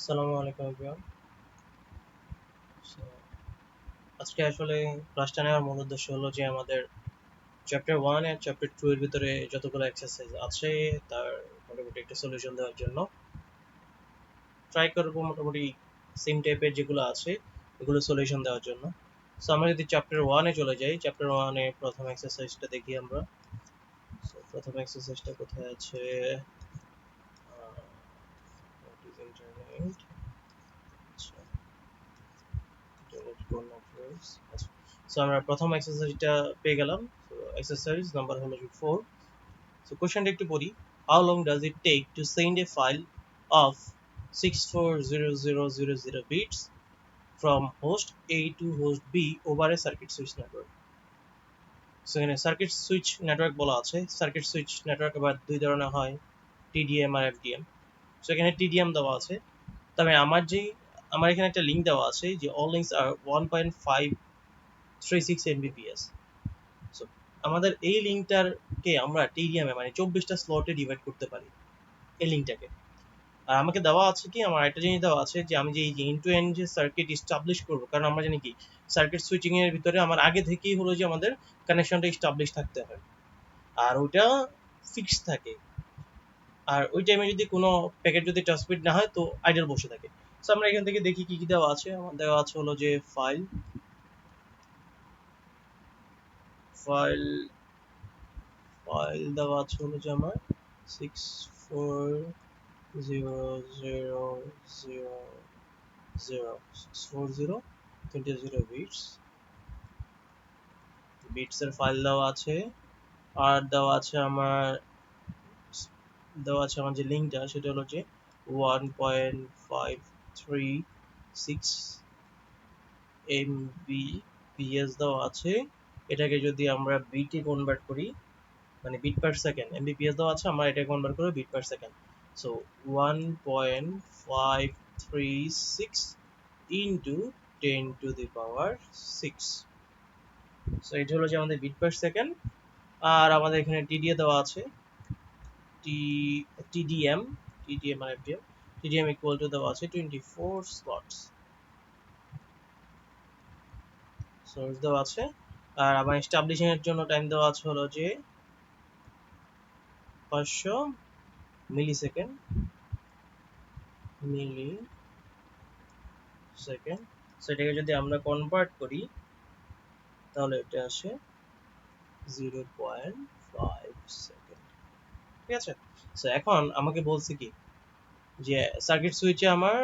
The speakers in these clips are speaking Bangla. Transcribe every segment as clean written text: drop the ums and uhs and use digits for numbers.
আসসালামু আলাইকুম এভরিওয়ান। সো আজকে আসলে ক্লাসটা নেওয়ার মূল উদ্দেশ্য হলো যে আমাদের চ্যাপ্টার 1 আর চ্যাপ্টার 2 এর ভিতরে যতগুলো এক্সারসাইজ আছে তার মোটামুটি একটা সলিউশন দেওয়ার জন্য ট্রাই করব মোটামুটি সেম টাইপের যেগুলো আছে এগুলো সলিউশন দেওয়ার জন্য। সো আমরা যদি চ্যাপ্টার 1 এ চলে যাই, চ্যাপ্টার 1 এ প্রথম এক্সারসাইজটা দেখি আমরা। সো প্রথম এক্সারসাইজটা কোথায় আছে? What is internet? আচ্ছা, ইন্টারনেট কোন নেটওয়ার্কস? আচ্ছা, সো আমরা প্রথম এক্সারসাইজটা পেয়ে গেলাম। সো এক্সারসাইজ নাম্বার হলো 4. So question একটু পড়ি. How long does it take to send a file of 640000 bits from host A to host B over a circuit switch network? So এখানে সার্কিট সুইচ নেটওয়ার্ক বলা আছে। সার্কিট সুইচ নেটওয়ার্ক আবার দুই ধরনের হয়, TDM আর FDM। সো এখানে TDM দেওয়া আছে, তবে আমার এখানে একটা লিঙ্ক দেওয়া আছে যে all links are 1.536 Mbps. So আমাদের এই লিঙ্কটাকে আমরা TDM এ মানে 24টা স্লটে ডিভাইড করতে পারি এই লিঙ্কটাকে। আর আমাকে দেওয়া আছে কি, আমার একটা জিনিস দেওয়া আছে যে আমি যে এই যে এন্ড টু এন্ড যে সার্কিট এস্টাবলিশ করবো, কারণ আমরা জানি কি সার্কিট সুইচিং এর ভিতরে আমার আগে থেকেই হলো যে আমাদের কানেকশনটা এস্টাবলিশ থাকতে হয় আর ওইটা ফিক্স থাকে। আর ওই টাইমে যদি কোনো প্যাকেট যদি ট্রান্সমিট না হয় তো আইডল বসে থাকে। সো আমরা এখান থেকে দেখি কি কি দেওয়া আছে। আমার দেওয়া আছে হলো যে ফাইল ফাইল ফাইল দেওয়া আছে হলো যে আমার 640000 বিটস এর ফাইল দেওয়া আছে। আর দেওয়া আছে আমার যে লিঙ্কটা সেটা হলো যে 1.536 MBPS দেওয়া আছে। এটাকে যদি আমরা বিটে কনভার্ট করি, মানে বিট পার সেকেন্ড, MBPS দেওয়া আছে, আমরা এটা কনভার্ট করব bit per second. So 1.536 into 10 to the power 6। So এটা হলো যে আমাদের বিট পার সেকেন্ড। আর আমাদের এখানে টিডিএ দেওয়া আছে, টিডিএম টিডিএম আর এফডিএম। টিডিএম ইকুয়াল টু দেওয়া আছে 24 স্লটস, সোর্স দেওয়া আছে। আর আমার এস্টাবলিশিং এর জন্য টাইম দেওয়া আছে হলো যে 500 মিলি সেকেন্ড সেটাকে যদি আমরা কনভার্ট করি তাহলে এটা আসে 0.5 সেকেন্ড। ঠিক আছে। সো এখন আমাকে বলছে কি যে সার্কিট সুইচে আমার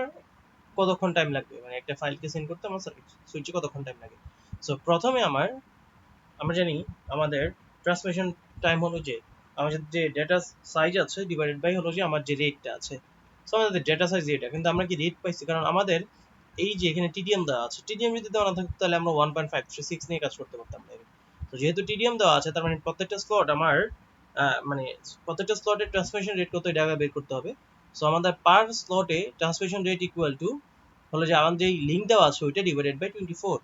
কতক্ষণ টাইম লাগবে, মানে একটা ফাইলকে সেন্ড করতে আমার সার্কিট সুইচে কতক্ষণ টাইম লাগে। সো প্রথমে আমরা জানি আমাদের ট্রান্সমিশন টাইম হলো যে আমাদের যে ডেটা সাইজ আছে ডিভাইডেড বাই হলো যে আমার যে রেটটা আছে। সো আমাদের ডেটা সাইজ এটা, কিন্তু আমরা কি রেট পাইছি, কারণ আমাদের এই যে এখানে টিডিএম দেওয়া আছে, টিডিএম যদি দেওয়া না থাকতো তাহলে আমরা 1.536 নিয়ে কাজ করতে পারতাম না। তো যেহেতু টিডিএম দেওয়া আছে তার মানে প্রত্যেকটা স্লট আমার মানে প্রত্যেকটা স্লটের ট্রান্সমিশন রেট কত এটা বের করতে হবে। সো আমাদের পার স্লটে ট্রান্সমিশন রেট ইকুয়াল টু হলো যে আমার যেই লিঙ্ক দেওয়া আছে ওইটা ডিভাইডেড বাই 24।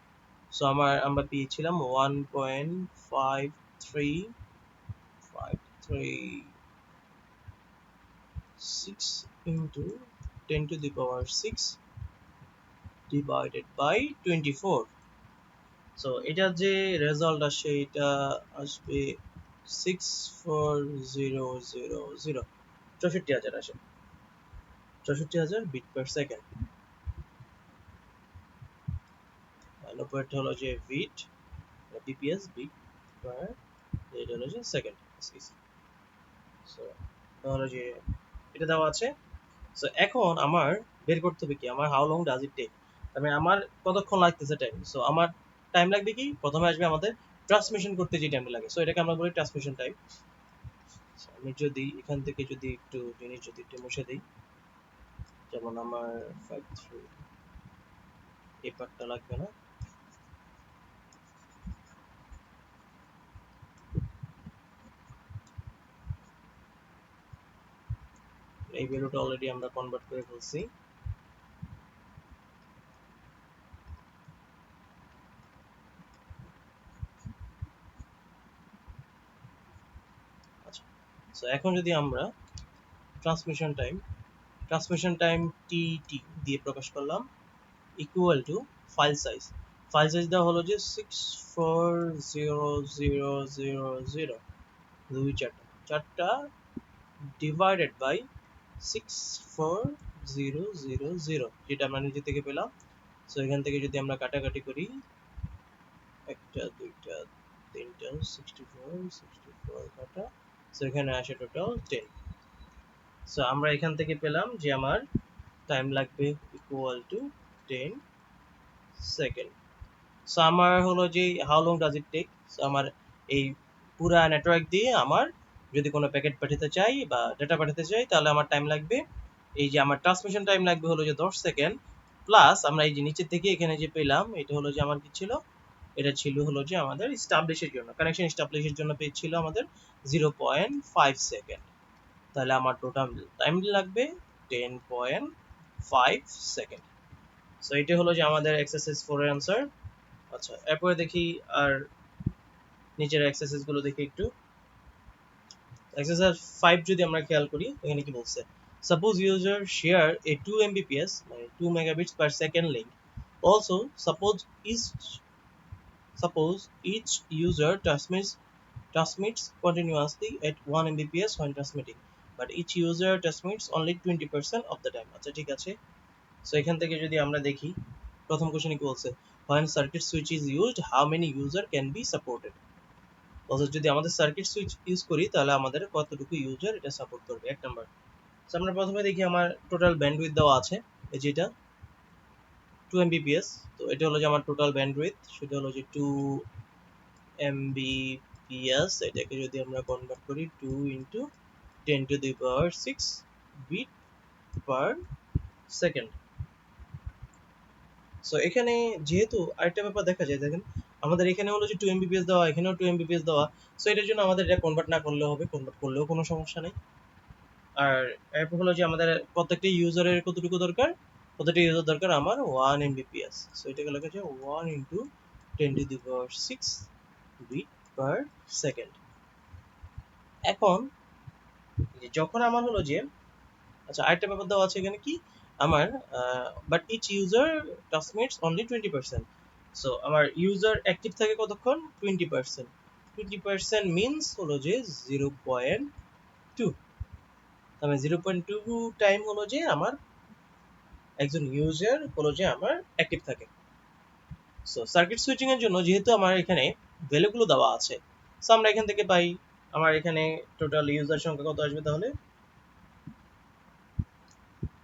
সো আমরা পেয়েছিলাম 1.536 into 10 to the power 6 divided by 24। So এটা যে রেজাল্ট আসে এটা আসবে 64000, 64,000 আসে, 64,000 বিট পার সেকেন্ড। নব্বইটা হলো যে বিট, বিপিএস বিট পার, এটা হলো যে সেকেন্ড। সো তাহলে যে এটা দেওয়া আছে। সো এখন আমার বের করতে হবে কি আমার how long does it take, মানে আমার কতক্ষণ লাগতেছে টাইম। সো আমার টাইম লাগবে কি, প্রথমে আসবে আমাদের ট্রান্সমিশন করতে যে টাইম লাগে, সো এটাকে আমরা বলি ট্রান্সমিশন টাইম। আমি যদি এখান থেকে যদি একটু জিনিস যদি একটু মুছে দিই, যেমন আমার 5 এই পার্টটা লাগবে না। এই ভ্যালুটা অলরেডি আমরা কনভার্ট করে ফেলছি। আচ্ছা, সো এখন যদি আমরা ট্রান্সমিশন ট্রান্সমিশন টাইম টি দিয়ে প্রকাশ করলাম ইকুয়াল টু ফাইল সাইজ দেওয়া হলো যে 640000 দুই চারটা ডিভাইডেড বাই 64000 যেটা আমরা নিজে থেকে পেলাম। সো এখান থেকে যদি আমরা কাটাকাটি করি একটা দুইটা তিনটা 64 কাটা, সো এখানে আসে টোটাল 10। সো আমরা এখান থেকে পেলাম যে আমার টাইম লাগবে ইকুয়াল টু 10 সেকেন্ড। সো আমার হলো যে how long does it take, so আমার এই পুরা নেটওয়ার্ক দিয়ে আমার যদি কোনো প্যাকেট পাঠাতে চাই বা ডেটা পাঠাতে চাই তাহলে আমার টাইম লাগবে, এই যে আমার ট্রান্সমিশন টাইম লাগবে হলো যে 10 সেকেন্ড, প্লাস আমরা এই যে নিচের থেকে এখানে যে পেলাম এটা হলো যে আমার কি ছিল, এটা ছিল হলো যে আমাদের স্টাবলিশের জন্য, কানেকশন স্টাবলিশের জন্য পেজ ছিল আমাদের 0.5 সেকেন্ড। তাহলে আমার টোটাল টাইম লাগবে 10.5 সেকেন্ড। সো এটা হলো যে আমাদের এক্সারসাইজ 4 এর आंसर। আচ্ছা এরপরে দেখি আর নিচের এক্সারসাইজ গুলো দেখি একটু। এক্সারসাইজ 5 যদি আমরা খেয়াল করি এখানে কি বলছে, সাপোজ ইউজার শেয়ার এ 2 mbps মানে 2 megabits per second link, also suppose each user transmits continuously at 1 mbps when transmitting, but each user transmits only 20% of the time। আচ্ছা ঠিক আছে, সো এখান থেকে যদি আমরা দেখি প্রথম কোশ্চেনে কি বলছে, when circuit switch is used how many user can be supported। বলছে যদি আমাদের সার্কিট সুইচ ইউজ করি তাহলে আমাদের কতটুকু ইউজার এটা সাপোর্ট করবে, এক নাম্বার। সো আমরা প্রথমে দেখি আমার টোটাল ব্যান্ডউইথ দেওয়া আছে, এই যে এটা 2 mbps, তো এটা হলো যে আমার টোটাল ব্যান্ডউইথ, সেটা হলো যে 2 mbps। এটাকে যদি আমরা কনভার্ট করি 2 into 10 to the power 6 bit per second. So এখানে যেহেতু আরেকটা ব্যাপার দেখা যায়, দেখেন আমাদের এখানে হলো যে 2 mbps দেওয়া, এখানেও 2 mbps দেওয়া, সো এটার জন্য আমাদের এটা কনভার্ট না করলেও হবে, কনভার্ট করলেও কোনো সমস্যা নেই। আর এরপর হলো যে আমাদের প্রত্যেকটা ইউজারের কতটুকু দরকার, প্রত্যেকটা ইউজার দরকার আমার 1 mbps। সো এটাকে লেখা যায় 1 into 10 to the power 6 bit per second. এখন যখন আমার হলো যে, আচ্ছা আরেকটা ব্যাপার দেওয়া আছে এখানে কি আমার, but each user transmits only 20%। So আমার ইউজার অ্যাক্টিভ থাকে কতক্ষণ, 20%। 20% মিনস হলো যে 0.2, তাহলে 0.2 টাইম হলো যে আমার একজন ইউজার হলো যে আমার অ্যাক্টিভ থাকে। সো সার্কিট সুইচিং এর জন্য যেহেতু আমার এখানে ভ্যালুগুলো দেওয়া আছে, সো আমরা এখান থেকে পাই আমার এখানে টোটাল ইউজার সংখ্যা কত আসবে, তাহলে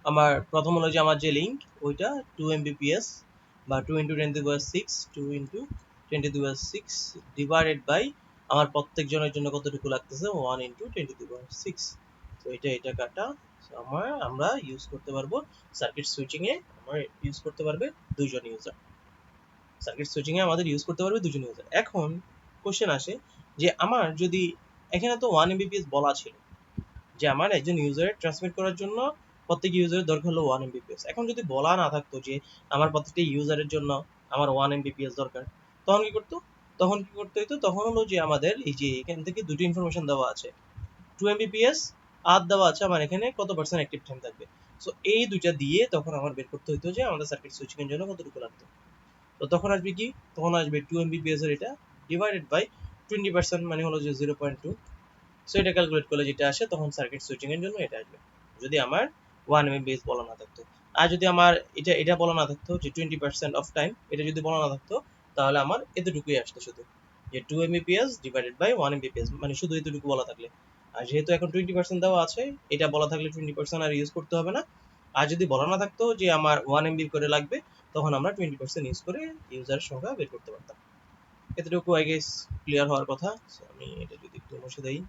আমার প্রথম হলো যে আমার যে লিঙ্ক ওইটা 2 mbps বা 2 into 10 to the power 6, 2 into 10 to the power 6 divided by আমার প্রত্যেক জনের জন্য কতটুকু লাগতেছে 1 ইন্টু 10 টু দি পাওয়ার 6। তো এটা কাটা, আমরা ইউজ করতে পারবো সার্কিট সুইচিং এ, আমরা ইউজ করতে পারবে দুইজন ইউজার, সার্কিট সুইচিং এ আমাদের ইউজ করতে পারবে দুজন ইউজার। এখন কোশ্চেন আসে যে আমার যদি এখানে তো 1 mbps বলা ছিল যে আমার একজন ইউজারের ট্রান্সমিট করার জন্য প্রত্যেক ইউজারের দরকার হলো 1 mbps, এখন যদি বলা না থাকতো যে আমার প্রত্যেকটা ইউজারের জন্য আমার 1 mbps দরকার, তখন কি করতো, হতো তখন হলো যে আমাদের এই যে এখান থেকে দুটো ইনফরমেশন দেওয়া আছে, 2 mbps আর দেওয়া আছে আমার এখানে কত পার্সেন্ট অ্যাক্টিভ টাইম থাকবে। সো এই দুইটা দিয়ে তখন আমার বের করতে হতো যে আমাদের সার্কিট সুইচিং এর জন্য কতটুকু লাগতো। তো তখন আসবে কি, তখন আসবে 2 mbps এর এটা ডিভাইডেড বাই 20% মানে হলো যে 0.2। সো এটা ক্যালকুলেট করলে যেটা আসে তখন সার্কিট সুইচিং এর জন্য এটা আসবে, যদি আমার 1 mbps বলা না থাকতো। আর যদি আমার এটা বলা না থাকতো যে 20% অফ টাইম, এটা যদি বলা না থাকতো তাহলে আমার এতটুকুই আসতো শুধু, যে 2 mbps ডিভাইডেড বাই 1 mbps মানে শুধু এতটুকু বলা থাকলে। আর যেহেতু এখন 20% দেওয়া আছে, এটা বলা থাকলে 20% আর ইউজ করতে হবে না। আর যদি বলা না থাকতো যে আমার 1 MB করে লাগবে, তখন আমরা 20% ইউজ করে ইউজারের সংখ্যা বের করতে পারতাম। এতটুকু আই গেস ক্লিয়ার হওয়ার কথা। So, আমি এটা যদি একটু মুছে দেই।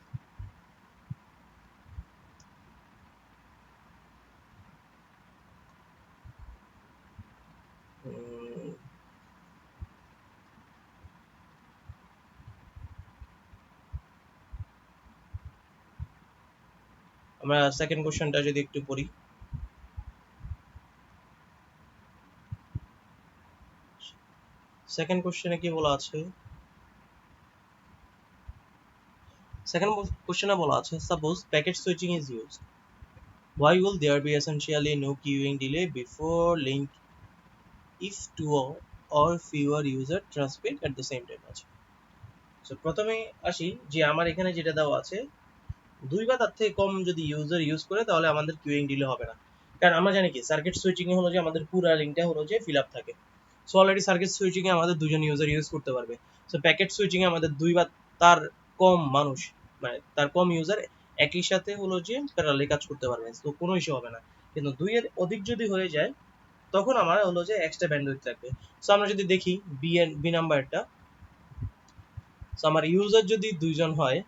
আমরা সেকেন্ড কোশ্চেনটা যদি একটু পড়ি। সেকেন্ড কোশ্চেনে কি বলা আছে, সেকেন্ড কোশ্চেনে বলা আছে suppose packet switching is used, why will there be essentially no queuing delay before link if two or fewer user transmit at the same time? আচ্ছা, সো প্রথমে আসি যে আমার এখানে যেটা দেওয়া আছে, দুই বা তার থেকে কম যদি ইউজার ইউজ করে তাহলে আমাদের কিউইং ডিলে হবে না। কারণ আমরা জানি কি সার্কিট সুইচিং এ হলো যে আমাদের পুরো লিঙ্কটা হলো যে ফিল আপ থাকে। সো অলরেডি সার্কিট সুইচিং এ আমাদের দুজন ইউজার ইউজ করতে পারবে। সো প্যাকেট সুইচিং এ আমাদের দুই বা তার কম মানুষ, মানে তার কম ইউজার একই সাথে হলো যে প্যারালালি কাজ করতে পারবে, তো কোনো ইস্যু হবে না। কিন্তু দুইয়ের অধিক যদি হয়ে যায় তখন আমার হলো যে এক্সট্রা ব্যান্ডউইথ লাগবে। সো আমরা যদি দেখি বি নাম্বারটা, সো আমার ইউজার যদি দুইজন হয়,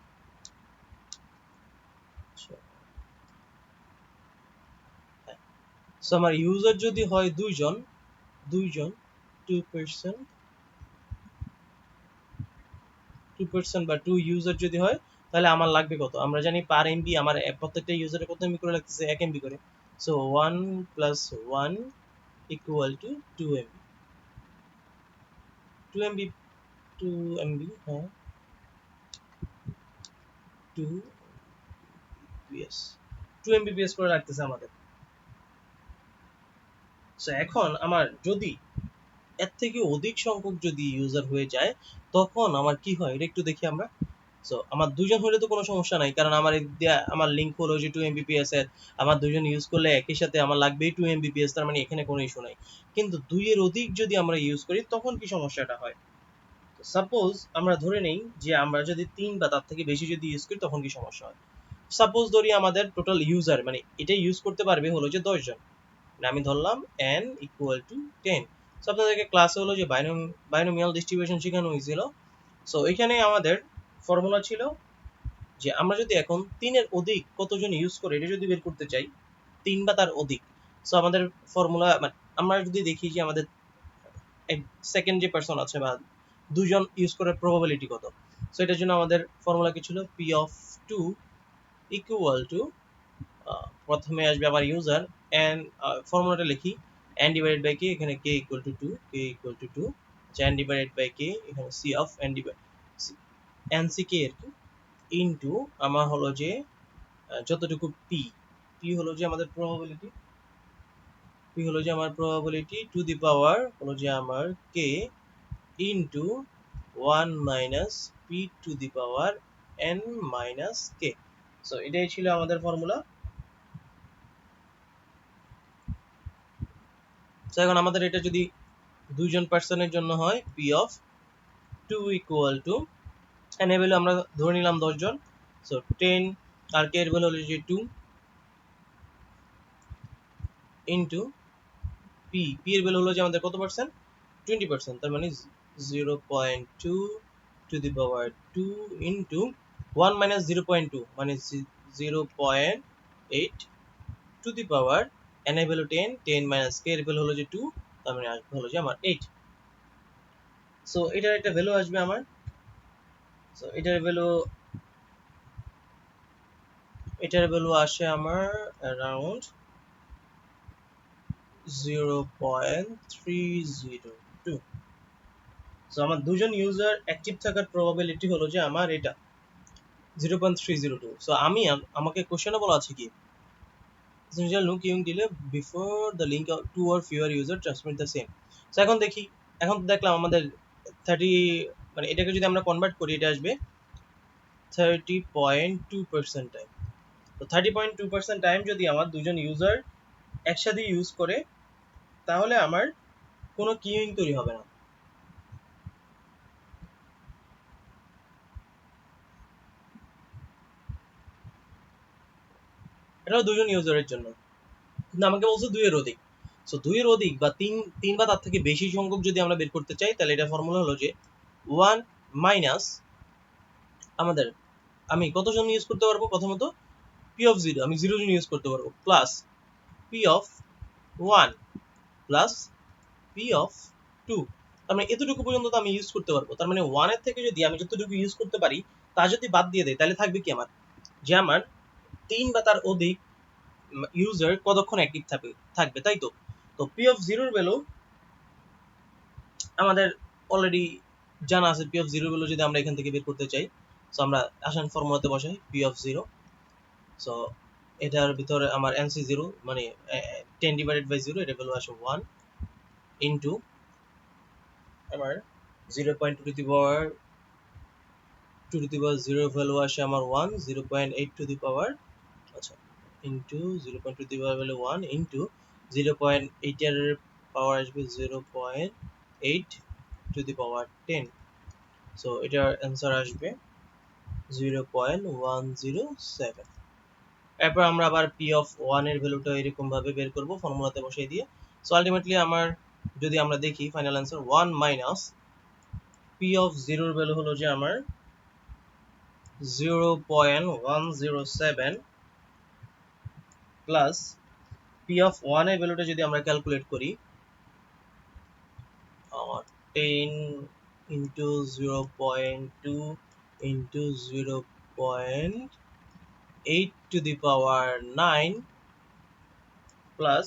সো আমার ইউজার যদি হয় দুইজন দুইজন 2% 2% বা 2 ইউজার যদি হয় তাহলে আমার লাগবে কত? আমরা জানি পার এমবি আমার প্রত্যেকটা ইউজারে কত এমবি করে লাগতেছে? 1 এমবি করে। So 1 plus 1 equal to 2 MB. 2 MB 2 MB, হ্যাঁ 2 পিএস 2 এমবিপিএস করে লাগতেছে আমাদের। সো এখন আমার যদি এর থেকে অধিক সংখ্যক যদি ইউজার হয়ে যায় তখন আমার কি হয় এটা একটু দেখি আমরা। সো আমার দুজন হলে তো কোনো সমস্যা নাই, কারণ আমার আমার লিঙ্ক হলো যে 2 এমবিপিএস এর, আমার দুজন ইউজ করলে একই সাথে আমার লাগবেই 2 এমবিপিএস, তার মানে এখানে কোনো ইস্যু নাই। কিন্তু দুইয়ের অধিক যদি আমরা ইউজ করি তখন কি সমস্যাটা হয়? সাপোজ আমরা ধরে নেই যে আমরা যদি 3 বা তার থেকে বেশি যদি ইউজ করি তখন কি সমস্যা হয়। সাপোজ ধরি আমাদের টোটাল ইউজার মানে এটা ইউজ করতে পারবে হলো যে 10 জন, মানে আমি ধরলাম n ইকুয়াল টু 10। সো আপনাদেরকে ক্লাসে হলো যে বাইনোমিয়াল ডিস্ট্রিবিউশন শেখানো হয়েছিল। সো এখানে আমাদের ফর্মুলা ছিল যে আমরা যদি এখন 3 এর অধিক কতজন ইউজ করে এটা যদি বের করতে চাই, 3 বা তার অধিক, সো আমাদের ফর্মুলা মানে আমরা যদি দেখি যে আমাদের সেকেন্ড যে পারসন আছে বা দুজন ইউজ করার প্রবাবিলিটি কত, সো এটার জন্য আমাদের ফর্মুলা কি ছিল? p অফ 2 ইকুয়াল টু, প্রথমে আসবে আমার ইউজার n, ফর্মুলাটা লিখি n ডিভাইডেড বাই k, এখানে k equal to 2, k equal to 2, n divided by k, এখানে c of n divide nck এর কি ইনটু আমার হলো যে যতটুকু p হলো যে আমাদের প্রবাবিলিটি, p হলো যে আমার প্রবাবিলিটি টু দি পাওয়ার হলো যে আমার k into 1 minus p two the power n minus k। So এটাই ছিল আমাদের ফর্মুলা। সো এখন আমাদের এটা যদি দুইজন পার্সনের জন্য হয় p of 2 equal two n এর ভ্যালু আমরা ধরে নিলাম 10 জন, সো 10 আর k এর ভ্যালু হলো যে 2 ইনটু p এর ভ্যালু হলো যে আমাদের কত পার্সেন্ট? 20%, তার মানে 0.2 two the power 2 into 1 minus 0.2 মানে 0.8 টু দি পাওয়ার n এর ভ্যালু 10, 10 মাইনাস k এর ভ্যালু হলো যে 2, তার মানে আসবে হলো যে আমার 8। সো এটার একটা ভ্যালু আসবে আমার, সো এটার ভ্যালু আসে আমার অ্যারাউন্ড 0.302। সো আমার দুজন ইউজার অ্যাক্টিভ থাকার প্রবাবিলিটি হলো যে আমার এটা 0.302। সো আমাকে কোশ্চেনে বলা আছে কি essential no queuing delay before the link of two or fewer user transmit the same। So এখন দেখি, এখন তো দেখলাম আমাদের 30 মানে এটাকে যদি আমরা কনভার্ট করি এটা আসবে 30.2% টাইম। তো 30.2% টাইম যদি আমার দুজন ইউজার একসাথে ইউজ করে তাহলে আমার কোনো কিউইং তৈরি হবে না। এটা দুজন ইউজারের জন্য, কিন্তু আমাকে বলছে 2 এর অধিক। সো 2 এর অধিক বা 3 বা তার থেকে বেশি সংখ্যক যদি আমরা বের করতে চাই তাহলে এটা ফর্মুলা হলো যে 1 মাইনাস আমাদের আমি কতজন ইউজ করতে পারবো? প্রথমত p অফ 0 আমি 0 জন ইউজ করতে পারবো, plus p of 1 plus p of 2, তার মানে এতটুকু পর্যন্ত তো আমি ইউজ করতে পারবো। তার মানে 1 এর থেকে যদি আমি যতটুকু ইউজ করতে পারি তা যদি বাদ দিয়ে দেয় তাহলে থাকবে কি আমার, যে আমার 3 বা তার অধিক ইউজার কতক্ষণ অ্যাক্টিভ থাকবে, তাই তো? তো p অফ 0 এর ভ্যালু আমাদের অলরেডি জানা আছে। p অফ 0 এর ভ্যালু যদি আমরা এখান থেকে বের করতে চাই, সো আমরা আসান ফর্মুলাতে বসাই p অফ 0। সো এটার ভিতরে আমার NC0 মানে 10/0 এটা ভ্যালু আসে 1 ইনটু আমার 0.2 two the power 2 two the power 0 value আসে আমার 1 0.8 টু দি পাওয়ার আচ্ছা into 0.2 two the power value 1 into 0.8 এর পাওয়ার আসবে 0.8 টু দি পাওয়ার 10 সো এটার অ্যান্সার আসবে 0.107। এরপর আমরা আবার p অফ 1 এর ভ্যালুটা এরকম ভাবে বের করব ফর্মুলাতে বসিয়ে দিয়ে। সো আলটিমেটলি আমার যদি আমরা দেখি final answer 1 minus p of 0 এর ভ্যালু হলো যে আমার 0.107 প্লাস p অফ 1 এর ভ্যালুটা যদি আমরা ক্যালকুলেট করি 10 into 0.2 into 0.8 to the power 9 plus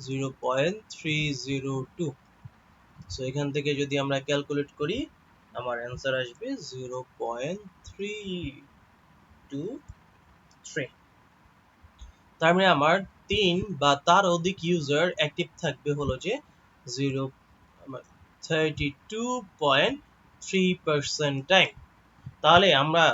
0.302। So এখান থেকে যদি আমরা ক্যালকুলেট করি আমার অ্যান্সার আসবে 0.323। তার মানে আমার 3 বা তার অধিক ইউজার অ্যাক্টিভ থাকবে হলো যে 32.3% টাইম। তাহলে আমরা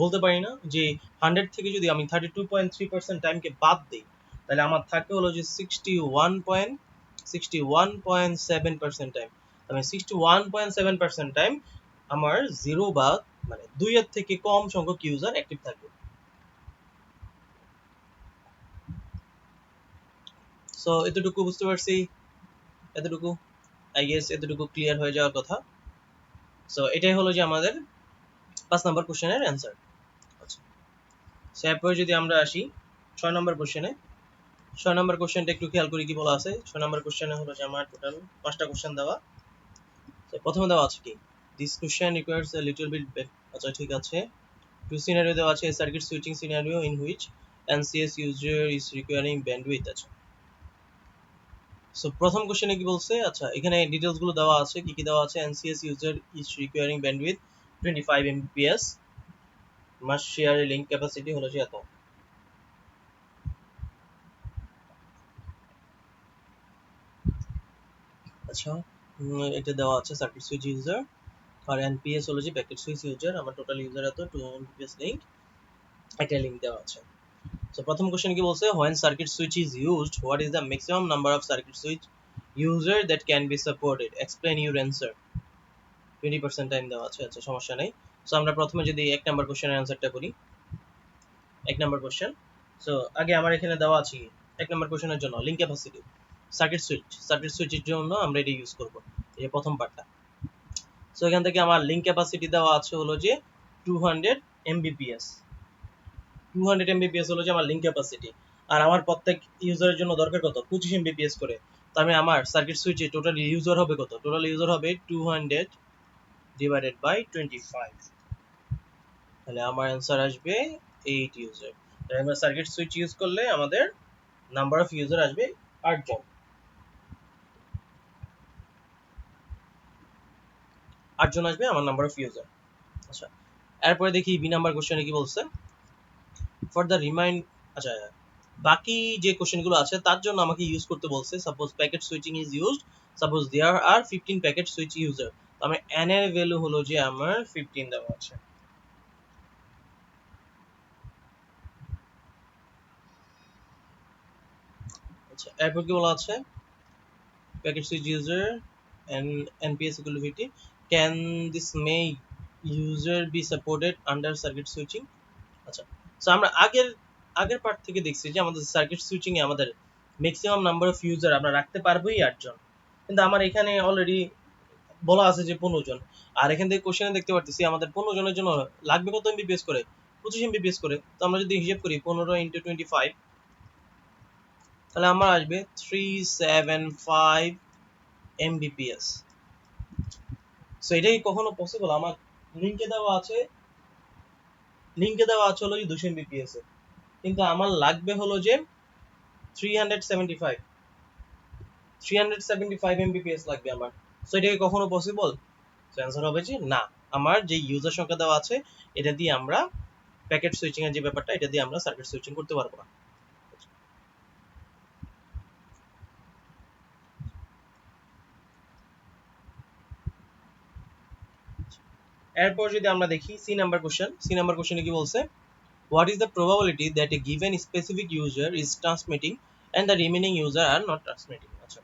বলতে পারি না যে 100 থেকে যদি আমি 32.3% টাইমকে বাদ দিই তাহলে আমার থাকে হলো যে 61.7% টাইম। মানে 61.7% টাইম আমার জিরো বা মানে 2 এর থেকে কম সংখ্যক ইউজার অ্যাক্টিভ থাকবে। সো এতটুকু বুঝতে পারছি, এতটুকু আই গেস এতটুকু ক্লিয়ার হয়ে যাওয়ার কথা। সো এটাই হলো যে আমাদের 5 নম্বর কোশ্চেনের অ্যান্সার। আচ্ছা, সো এরপরে যদি আমরা আসি 6 নম্বর কোশ্চেনে। 6 নম্বর কোশ্চেনটা একটু খেয়াল করি কি বলা আছে। 6 নম্বর কোশ্চেনে হলো যে আমার টোটাল 5টা কোশ্চেন দেওয়া। তো প্রথমে দেওয়া আছে কি this question requires a little bit আচ্ছা ঠিক আছে। টু সিনারিও দেওয়া আছে circuit switching scenario in which NCS user is requiring bandwidth। আচ্ছা, সো প্রথম কোশ্চেনে কি বলছে, আচ্ছা এখানে ডিটেইলস গুলো দেওয়া আছে কি কি দেওয়া আছে। NCS user is requiring bandwidth 25 Mbps, must share a link capacity হলো যে এত। আচ্ছা এটা দেওয়া আছে সার্কিট সুইচ ইউজার আর NPS হলো যে প্যাকেট সুইচ ইউজার। আমার টোটাল ইউজার এত 2 Mbps লিংক, একটা লিংক দেওয়া আছে। সো প্রথম কোশ্চেন কি বলছে, when circuit switch is used what is the maximum number of circuit switch user that can be supported, explain your answer। 20% time দেওয়া আছে। আচ্ছা সমস্যা নেই। সো আমরা প্রথমে যদি 1 নাম্বার কোশ্চেনের অ্যানসারটা করি। 1 নাম্বার কোশ্চেন, সো আগে আমার এখানে দেওয়া আছে 1 নাম্বার কোশ্চেনের জন্য লিংক ক্যাপাসিটি সার্কিট সুইচের জন্য আমরা এটা ইউজ করব, এই প্রথম পার্টটা। সো এখান থেকে আমার লিংক ক্যাপাসিটি দেওয়া আছে হলো যে 200 Mbps। 200 Mbps হলো যে আমার লিংক ক্যাপাসিটি। আর আমার প্রত্যেক ইউজারের জন্য দরকার কত, 25 Mbps করে। তার মানে আমার সার্কিট সুইচে টোটাল ইউজার হবে কত, টোটাল ইউজার হবে 200 ডিভাইডেড বাই 25। তাহলে আমার অ্যান্সার আসবে 8 ইউজার। তাহলে আমরা সার্কিট সুইচ ইউজ করলে আমাদের নাম্বার অফ ইউজার আসবে 8 জন। 8 জন আসবে আমার নাম্বার অফ ইউজার। আচ্ছা, এরপরে দেখি বি নাম্বার কোশ্চেনে কি বলছে। ফর দ্য রিমাইন্ড, আচ্ছা বাকি যে কোশ্চেনগুলো আছে তার জন্য আমাকে ইউজ করতে বলছে suppose packet switching is used, suppose there are 15 packet switch user. তো আমার n এর ভ্যালু হলো যে আমার 15 দেওয়া আছে। আচ্ছা, এরপর কি বলা আছে, packet switch user and NPS equal to 50, can this may user be supported under circuit switching। আচ্ছা, সো আমরা আগের পার্ট থেকে দেখছি যে আমাদের সার্কিট সুইচিং এ আমাদের ম্যাক্সিমাম নাম্বার অফ ইউজার আমরা রাখতে পারবোই 8 জন, কিন্তু আমার এখানে অলরেডি বলা আছে যে 15 জন। আর এখান থেকে কোশ্চেনে দেখতে পারতেছি আমাদের 15 জনের জন্য লাগবে কত এমবিপিএস করে, 25 এমবিপিএস করে। তো আমরা যদি হিসাব করি 15 × 25 তাহলে আমার আসবে 375 Mbps। সো এটাই কখনো পসিবল? আমার লিংকে দেওয়া আছে হলো 200 Mbps এ, কিন্তু আমার লাগবে হলো যে 375 Mbps লাগবে আমার। সো এটা কি কখনো পসিবল? সো অ্যানসার হবে যে না। আমার যে ইউজার সংখ্যা দেওয়া আছে এটা দিয়ে আমরা প্যাকেট সুইচিং এর যে ব্যাপারটা এটা দিয়ে আমরা সার্কিট সুইচিং করতে পারবো না। এরপর যদি আমরা দেখি সি নাম্বার কোশ্চেনে কি বলছে, what is the probability that a given specific user is transmitting and the remaining user are not transmitting? আচ্ছা,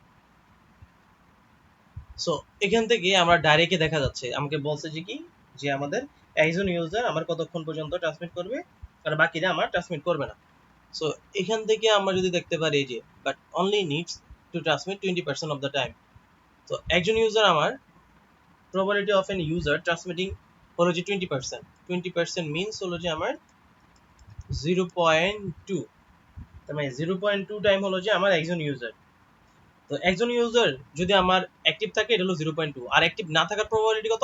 সো এখান থেকে আমরা ডাইরেক্টলি দেখা যাচ্ছে আমাকে বলছে যে কি, যে আমাদের একজন ইউজার আমার কতক্ষণ পর্যন্ত ট্রান্সমিট করবে আর বাকিরা আমার ট্রান্সমিট করবে না। সো এখান থেকে আমরা যদি দেখতে পারি যে but only needs to transmit 20% of the time. তো একজন ইউজার আমার probability of an user transmitting হলো যে 20%। 20% মিনস হলো যে আমার 0.2, তার মানে 0.2 টাইম হলো যে আমার একজন ইউজার। তো একজন ইউজার যদি আমার অ্যাক্টিভ থাকে এটা হলো 0.2, আর অ্যাক্টিভ না থাকার প্রবাবিলিটি কত,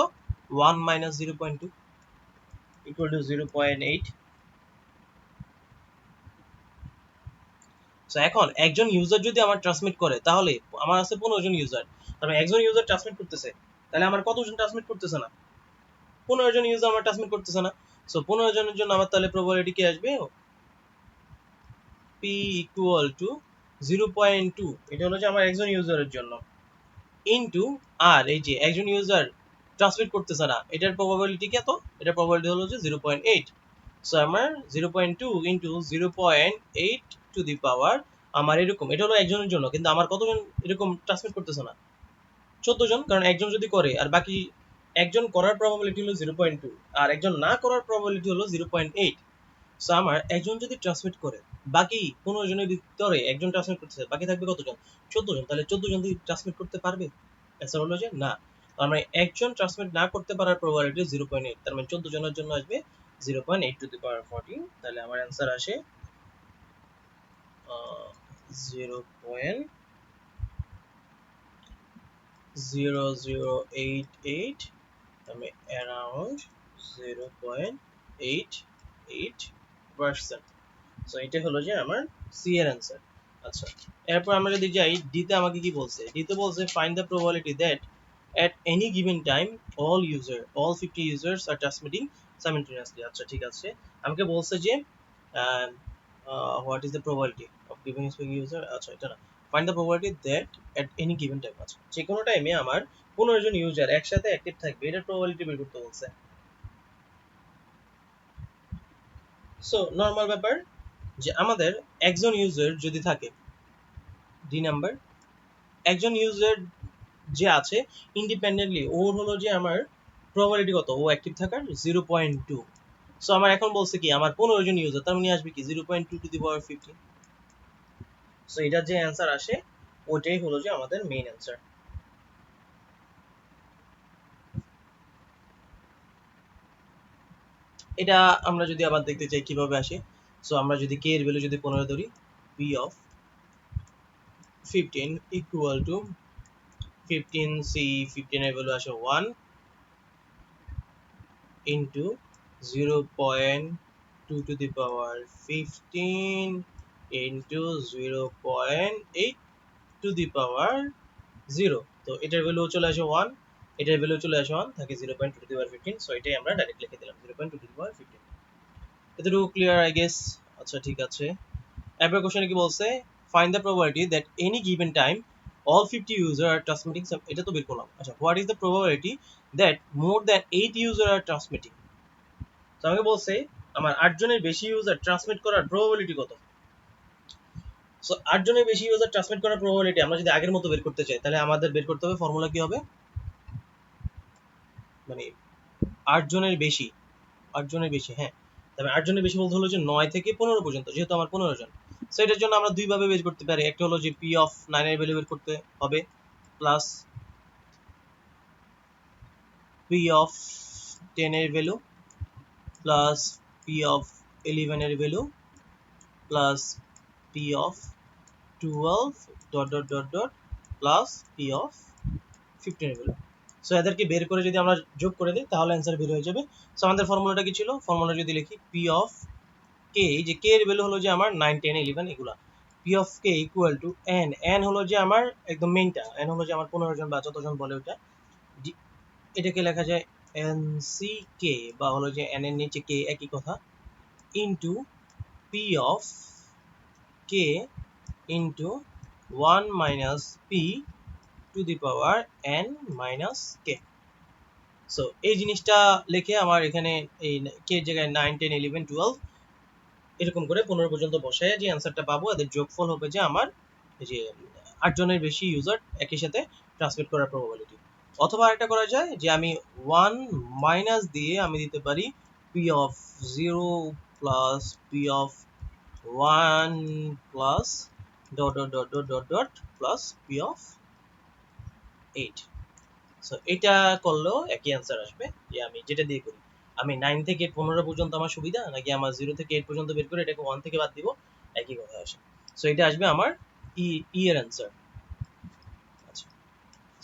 1 মাইনাস 0.2 ইকুয়াল টু 0.8। সো এখন একজন ইউজার যদি আমার ট্রান্সমিট করে তাহলে আমার আছে 15 জন ইউজার, তাহলে একজন ইউজার ট্রান্সমিট করতেছে, তাহলে আমার কতজন ট্রান্সমিট করতেছে না, 15 জন ইউজার আমার ট্রান্সমিট করতেছে না। সো 15 জনের জন্য আমার তাহলে প্রবাবিলিটি কি আসবে, p ইকুয়াল টু 0.2, এটা হলো যে আমার একজন ইউজারের জন্য, ইনটু আর এই যে একজন ইউজার ট্রান্সমিট করতেছে না এটার প্রবাবিলিটি কত, এটার প্রবাবিলিটি হলো যে 0.8। সো আমার 0.2 ইনটু 0.8 টু দি পাওয়ার আমার এরকম, এটা হলো একজনের জন্য, কিন্তু আমার কতজন এরকম ট্রান্সমিট করতেছে না, 14 জন, কারণ একজন যদি করে আর বাকি একজন করার প্রবাবিলিটি হলো 0.2 আর একজন না করার প্রবাবিলিটি হলো 0.8। সো আমার একজন যদি ট্রান্সমিট করে বাকি 15 জনের ভিতরে একজন ট্রান্সমিট করতেছে, বাকি থাকবে কতজন, 14 জন, তাহলে 14 জন কি ট্রান্সমিট করতে পারবে, অ্যান্সার হলো যে না। তার মানে একজন ট্রান্সমিট না করতে পারার প্রবাবিলিটি 0.8, তার মানে 14 জনের জন্য আসবে 0.8 টু দি পাওয়ার 14। তাহলে আমার অ্যান্সার আসে 0.0088, মানে অ্যারাউন্ড 0.88%। সো এটা হলো যে আমার সি এর অ্যান্সার। আচ্ছা, এরপর আমরা যদি যাই ডিতে, আমাকে কি বলছে, ডিতে বলছে find the probability that at any given time all 50 users are transmitting simultaneously। আচ্ছা ঠিক আছে, আমাকে বলছে যে what is the probability of given speaking user, আচ্ছা এটা না, find the probability that at any given time, আচ্ছা যে কোনো টাইমে আমার 15 জন ইউজার একসাথে অ্যাক্টিভ থাকবে এটার প্রবাবিলিটি বের করতে বলছে। সো নর্মাল ব্যাপার যে আমাদের একজন ইউজার যদি থাকে, ডি নাম্বার, একজন ইউজার যে আছে ইন্ডিপেন্ডেন্টলি ওর হলো যে আমার প্রবাবিলিটি কত, ও অ্যাক্টিভ থাকার 0.2। সো আমার এখন বলছে কি আমার 15 জন ইউজার, তার মানে আসবে কি 0.2 টু দি পাওয়ার 15। সো এটার যে অ্যান্সার আসে ওটাই হলো যে আমাদের মেইন অ্যান্সার। এটা আমরা যদি আবার দেখতে চাই কিভাবে আসে, সো আমরা যদি কে এর ভ্যালু যদি 15 ধরি, p of 15 equal to 15c, 15 এর ভ্যালু আসে 1 into 0.2 to the power 15 into 0.8 to the power 0। তো এটার ভ্যালু চলে আসে 1, এটার ভ্যালু চলে আসে 1, থাকে 0.2 to the power 15। সো এটাই আমরা ডাইরেক্ট লিখে দিলাম 0.2 to the power 15। এতটুকু ক্লিয়ার আই গেস। আচ্ছা ঠিক আছে, এরপর কোশ্চেনে কি বলছে, find the probability that any given time all 50 user are transmitting এটা তো বের করলাম। আচ্ছা, what is the probability that more than 8 user are transmitting। তো আমাকে বলছে আমার 8 জনের বেশি ইউজার ট্রান্সমিট করার প্রবাবিলিটি কত। সো 8 জনের বেশি ইউজার ট্রান্সমিট করার প্রবাবিলিটি আমরা যদি আগের মতো বের করতে চাই তাহলে আমাদের বের করতে হবে, ফর্মুলা কি হবে, মানে 8 জনের বেশি, 8 জনের বেশি, হ্যাঁ, তবে 8 জনের বেশি বলতে হলো যে 9 থেকে 15 পর্যন্ত, যেহেতু আমার 15 জন। সো এটার জন্য আমরা দুই ভাবে বের করতে পারি, একটা হলো যে পি অফ 9 এর ভ্যালু বের করতে হবে প্লাস পি অফ 10 এর ভ্যালু প্লাস পি অফ 11 এর value plus P of 12 dot dot dot dot plus P of 15 এর ভ্যালু। সো এদেরকে বের করে যদি আমরা যোগ করে দিই তাহলে অ্যান্সার বের হয়ে যাবে। সো আমাদের ফর্মুলাটা কি ছিল, ফর্মুলা যদি লিখি পি অফ কে, যে কে এর ভ্যালু হলো যে আমার 9 10 11 এগুলা, P of K equal to N, N হলো যে আমার একদম মেইনটা, এন হলো যে আমার 15 জন বা যতজন বলে ওটা, এটাকে লেখা যায় এন সি কে, বা হলো যে এন এর নিচে কে একই কথা, into P of K into 1 minus P two the power n minus K. So এই জিনিসটা লিখে আমার এখানে এই কে জায়গায় 9 10 11 12 এরকম করে 15 পর্যন্ত বসায় যে অ্যান্সারটা পাবো এদের যোগফল হবে যে আমার এই যে 8 জনের বেশি ইউজার একই সাথে ট্রান্সমিট করার প্রবাবিলিটি। অথবা আরেকটা করা যায় যে আমি 1 মাইনাস দিয়ে আমি দিতে পারি P of 0 plus P of 1 plus dot dot dot dot dot dot plus P of 8। So এটা করলেও একই অ্যান্সার আসবে যে আমি যেটা দিয়ে করি। আমি 9 থেকে 15 পর্যন্ত আমার সুবিধা, নাকি আমার 0 থেকে 8 পর্যন্ত বের করে এটাকে 1 থেকে বাদ দিব, একই কথা আসে। সো এটা আসবে আমার ই এর অ্যান্সার। আচ্ছা,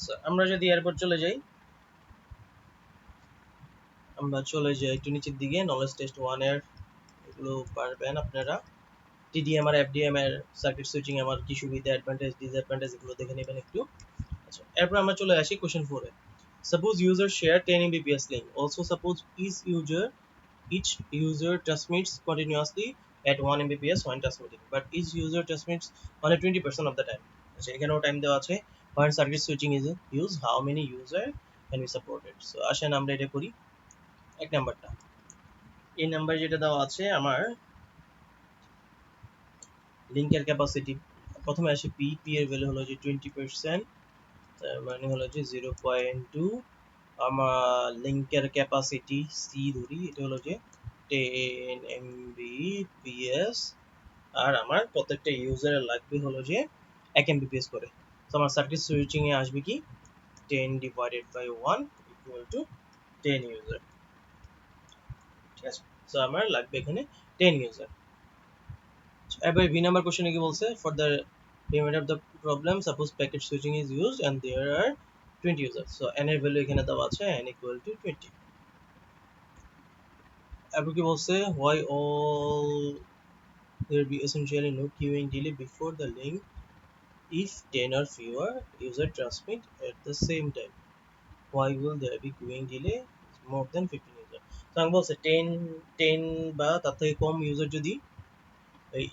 সো আমরা যদি এরপর চলে যাই, একটু নিচের দিকে নলেজ টেস্ট 1 এর এগুলো পারবেন আপনারা। টিডিএম আর এফডিএম এর সার্কিট সুইচিং আমার কি সুবিধা, অ্যাডভান্টেজ, ডিসঅ্যাডভান্টেজ এগুলো দেখে নেবেন একটু। আচ্ছা, এরপর আমরা চলে আসি question 4 A. Suppose user share 10 Mbps link. Also suppose each user transmits continuously at 1 Mbps when transmitting, but each user transmits only 20% of the time. আচ্ছা, এখানেও টাইম দেওয়া আছে। When circuit switching is used, how many user can be supported? So আসেন আমরা এটা করি। এক নাম্বারটা, এই নাম্বার যেটা দেওয়া আছে আমার লিঙ্কের ক্যাপাসিটি, প্রথমে আসে পি এর ভ্যালু হলো যে 20%, তার মানে হলো যে 0.2। আমার লিঙ্কের ক্যাপাসিটি সি ধরি, এটা হলো যে 10 Mbps, আর আমার প্রত্যেকটা ইউজারের লাগবে হলো যে 1 Mbps করে। তো আমার সার্কিট সুইচিং এ আসবে কি 10 divided by 1 equal to 10 user. ঠিক আছে, সো আমার লাগবে এখানে 10 ইউজার। এবার বি নাম্বার কোশ্চেনে কি বলছে, for the remainder of the problem suppose packet switching is used and there are 20 users. So n এর ভ্যালু এখানে দেওয়া আছে n ইকুয়াল টু 20। এরপর কি বলছে, why all there be essentially no queuing delay before the link if 10 or fewer user transmit at the same time? Why will there be queuing delay more than 15 user? তো আমি বলছে 10 বা তার থেকে কম ইউজার যদি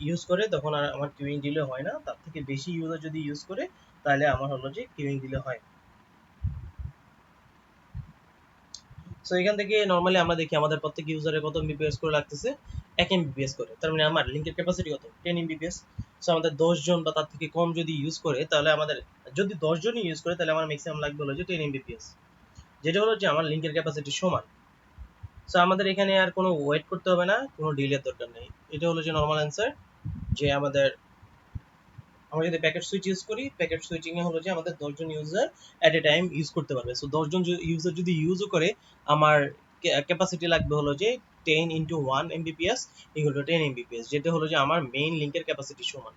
ইউজ করে তখন আর আমার কিউইং ডিলে হয় না, তার থেকে বেশি ইউজার যদি ইউজ করে তাহলে আমার হলো যে কিউইং ডিলে হয়। সো এখান থেকে নরমালি আমরা দেখি আমাদের প্রত্যেক ইউজারের কত এমবিপিএস করে লাগতেছে, 1 এমবিপিএস করে। তার মানে আমার লিংকের ক্যাপাসিটি কত, 10 এমবিপিএস। সো আমাদের 10 জন বা তার থেকে কম যদি ইউজ করে তাহলে আমাদের, যদি 10 জনই ইউজ করে তাহলে আমার ম্যাক্সিমাম লাগবে হলো যে 10 এমবিপিএস, যেটা হলো যে আমার লিংকের ক্যাপাসিটি সমান। সো আমাদের এখানে আর কোনো ওয়েট করতে হবে না, কোনো ডিলের দরকার নেই। এটা হলো যে নরমাল অ্যান্সার, যে আমরা যদি প্যাকেট সুইচ ইউজ করি, প্যাকেট সুইচিং এ হলো যে আমাদের 10 জন user at a time use করতে পারবে। সো 10 জন ইউজার যদি ইউজও করে, আমার ক্যাপাসিটি লাগবে হলো যে 10 into 1 Mbps equal to 10 Mbps, যেটা হলো যে আমার মেইন লিংকের ক্যাপাসিটি সমান।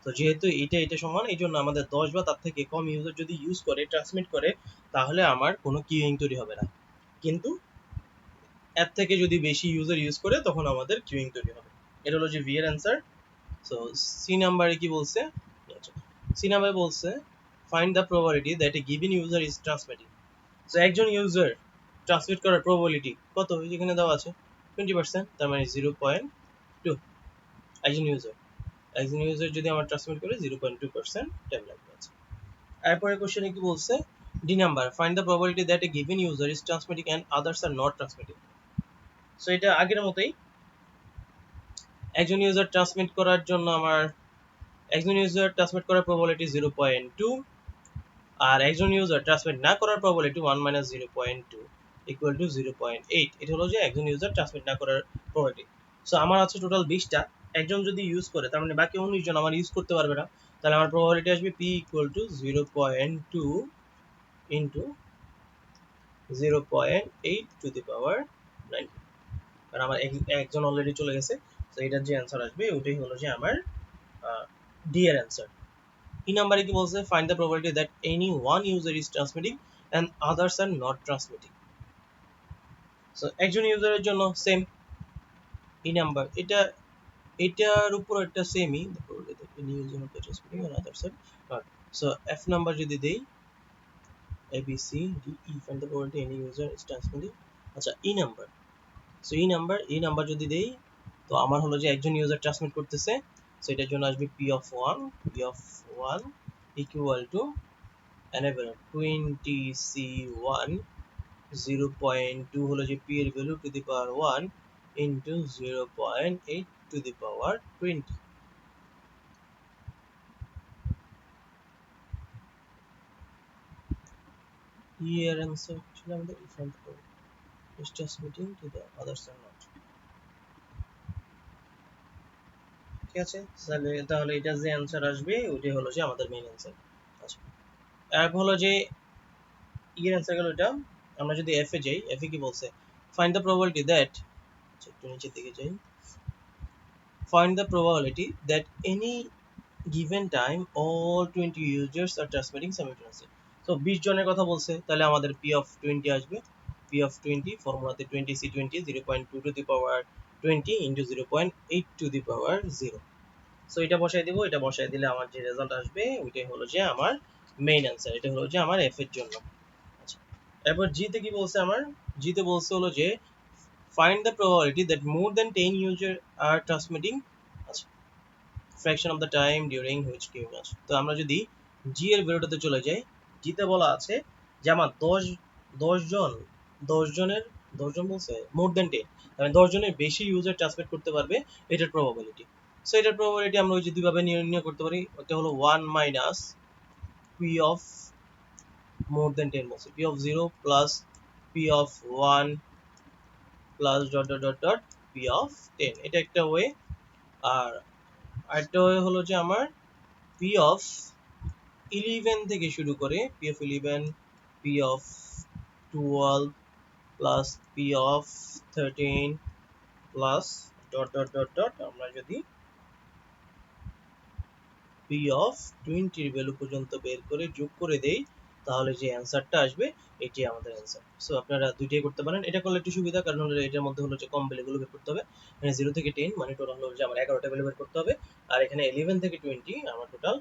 তো যেহেতু এটা সমান, এই জন্য আমাদের 10 বা তার থেকে কম ইউজার যদি ইউজ করে, ট্রান্সমিট করে, তাহলে আমার কোনো কিউইং তৈরি হবে না। কিন্তু এর থেকে যদি বেশি ইউজার ইউজ করে তখন আমাদের কিউইং তৈরি হবে। এটা হলো যে ভি এর অ্যান্সার। সো সি নাম্বারে কি বলছে, সি নাম্বারে বলছে find the probability that a given user is transmitting. So একজন ইউজার ট্রান্সমিট করার প্রবাবিলিটি কত, এখানে দেওয়া আছে 20%, তার মানে 0.2। একজন ইউজার যদি আমার ট্রান্সমিট করে 0.2% টাইম লাগবে। আছে এরপরে কোশ্চেনে কি বলছে, D number, find the probability that a given user is transmitting and others are not transmitting. So এটা আগের মতোই, একজন ইউজার ট্রান্সমিট করার জন্য আমার একজন ইউজার ট্রান্সমিট করার প্রবাবিলিটি 0.2, আর একজন ইউজার ট্রান্সমিট না করার প্রবাবিলিটি 1 - 0.2 ইকুয়াল টু 0.8। এটা হলো যে একজন ইউজার ট্রান্সমিট না করার প্রবাবিলিটি। সো আমার আছে টোটাল 20টা, একজন যদি ইউজ করে তার মানে বাকি 19 জন আমার ইউজ করতে পারবে না, তাহলে আমার প্রবাবিলিটি আসবে p equal to 0.2 into 0.8 to the power 9। কারণ আমার একজন অলরেডি চলে গেছে, তো এটার যে অ্যান্সার আসবে ওটাই হলো যে আমার ডি এর অ্যান্সার। ই নাম্বারে কি বলছে, find the probability that any one user is transmitting and others are not transmitting. So একজন ইউজারের জন্য সেম ই নাম্বার, এটার উপর একটা সেমই, any user not transmitting and others are not. So F number যদি দেই A B C D E, find the probability any user is transmitting. আচ্ছা E number, so E number যদি দেই, তো আমার হলো যে একজন ইউজার ট্রান্সমিট করতেছে, সো এটার জন্য আসবে p of 1 equal to enable 20c1 0.2 হলো যে p এর value to the power 1 into 0.8 to the power 20। এর অ্যান্সার ছিল আমাদের if is transmitting to the others or not। ঠিক আছে, তাহলে এটা যে অ্যান্সার আসবে ওইটাই হলো যে আমাদের মেইন অ্যান্সার। আচ্ছা, আর হলো যে এর অ্যান্সার গেল এটা। আমরা যদি এফ এ যাই, এফ এ কি বলছে, ফাইন্ড দ্য প্রবাবিলিটি দ্যাট, একটু নিচের দিকে যাই, find the probability that any given time all 20 users are transmitting simultaneously। so 20 জনের কথা বলছে, তাহলে আমাদের p of 20 আসবে। p of 20 ফর্মুলাতে 20c20 0.2 to the power 20 into 0.8 to the power 0। So এটা বসাই দিব, এটা বসাই দিলে আমার যে রেজাল্ট আসবে ওইটাই হলো যে আমার মেইন অ্যান্সার। এটা হলো যে আমার এফ এর জন্য। আচ্ছা, এরপর জি তে কি বলছে আমার, জি তে বলছে হলো যে find the probability that more than 10 users are transmitting fraction of the time during which q match। তো আমরা যদি জি এর ভ্যালুটাতে চলে যাই, জি তে বলা আছে যে আমার 10 জন 10 জনের 10 জন বলছে মোর দ্যান 10, মানে 10 জনের বেশি ইউজার ট্রান্সমিট করতে পারবে, এটার প্রবাবিলিটি। সো এটার প্রবাবিলিটি আমরা ওই যে দুইভাবে নির্ণয় করতে পারি। ওটা হলো 1 minus P of more than 10 বলছে, P of 0 plus P of 1 plus dot dot dot dot P of 10, এটা একটা ওয়ে। আর আরেকটা ওয়ে হলো যে আমার পি অফ 11 থেকে শুরু করে P of 11, P of 12 plus P of 13 plus dot dot dot dot আমরা যদি পি অফ 20 এর ভ্যালু পর্যন্ত বের করে যোগ করে দেই, তাহলে যে অ্যান্সারটা আসবে এটি আমাদের অ্যান্সার। সো আপনারা দুইটাই করতে পারেন। এটা করলে একটু সুবিধা, কারণ হলো এটার মধ্যে হলো যে কম ভ্যালুগুলো বের করতে হবে। মানে 0 থেকে 10 মানে টোটাল হলো যে আমার 11টা ভ্যালু বের করতে হবে, আর এখানে 11 থেকে 20 আমার টোটাল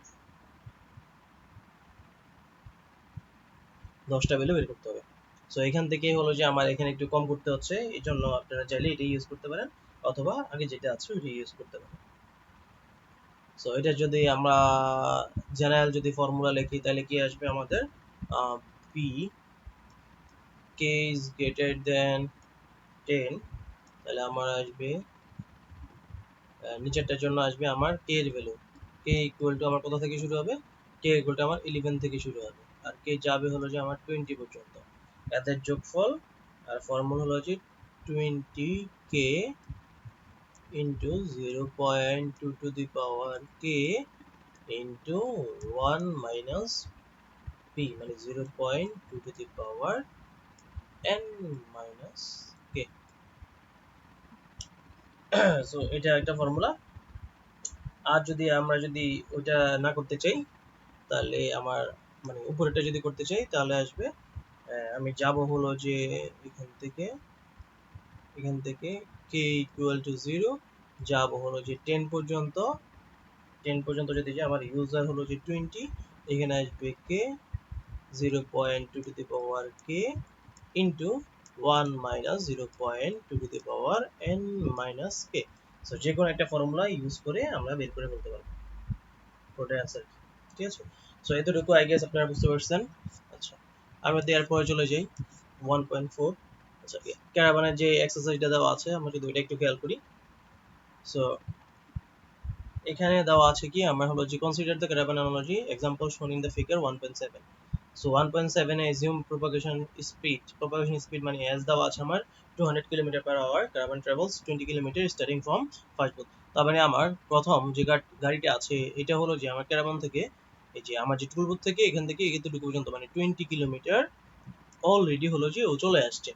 10টা ভ্যালু বের করতে হবে। সো এখান থেকে হলো যে আমার এখানে একটু কম করতে হচ্ছে, এই জন্য আপনারা চাইলে এটা ইউজ করতে পারেন, অথবা আগে যেটা আছে ওইটা ইউজ করতে পারেন। সো এটা যদি আমরা জেনারেল যদি ফর্মুলা লিখি, তাহলে কি আসবে আমাদের, P K is greater than 10, তাহলে আমার আসবে নিচেরটার জন্য আসবে আমার কে এর ভ্যালু, কে ইকুয়াল টু আমার কোথা থেকে শুরু হবে, কে ইকুয়াল টু আমার 11 থেকে শুরু হবে, আর কে যাবে হলো যে আমার 20 পর্যন্ত, এদের যোগফল। আর ফর্মুলা হলো যে 20k into 0.2 to the power k into 1 minus p, মানে 0.2 to the power n minus k। So এটা একটা ফর্মুলা। আর যদি আমরা যদি ওটা না করতে চাই, তাহলে আমার মানে উপরেটা যদি করতে চাই, তাহলে আসবে আমি যাব হলো যে এখান থেকে k ইকুয়াল টু 0 যাব হলো যে 10 পর্যন্ত, 10 পর্যন্ত যদি যাই, আমার ইউজার হলো যে 20, এখানে আসবে k 0.2 to the power k into 1 minus 0.2 to the power n minus k। So যে কোনো একটা ফর্মুলা ইউজ করে আমরা বের করে ফেলতে পারবো ওটার অ্যান্সার। ঠিক আছে, সো এতটুকু আই গেস আপনারা বুঝতে পারছেন। আচ্ছা, আমরা এরপরে চলে যাই 1.4। আচ্ছা, ক্যারাভানের যে এক্সারসাইজটা দেওয়া আছে, আমরা যদি ওইটা একটু খেয়াল করি। সো এখানে দেওয়া আছে কি, আমরা হলো যে consider the caravan analogy example shown in the figure 1.7। So 1.7 এ assume propagation speed মানে as দেওয়া আছে আমার 200 kilometre per hour, caravan travels 20 kilometre starting from first booth. তার মানে আমার প্রথম যে গাড়িটা আছে এটা হলো যে আমার ক্যারাভান থেকে, এই যে আমার যে টুল বুথ থেকে এখান থেকে এতটুকু পর্যন্ত মানে 20 কিলোমিটার অলরেডি হলো যে ও চলে আসছে।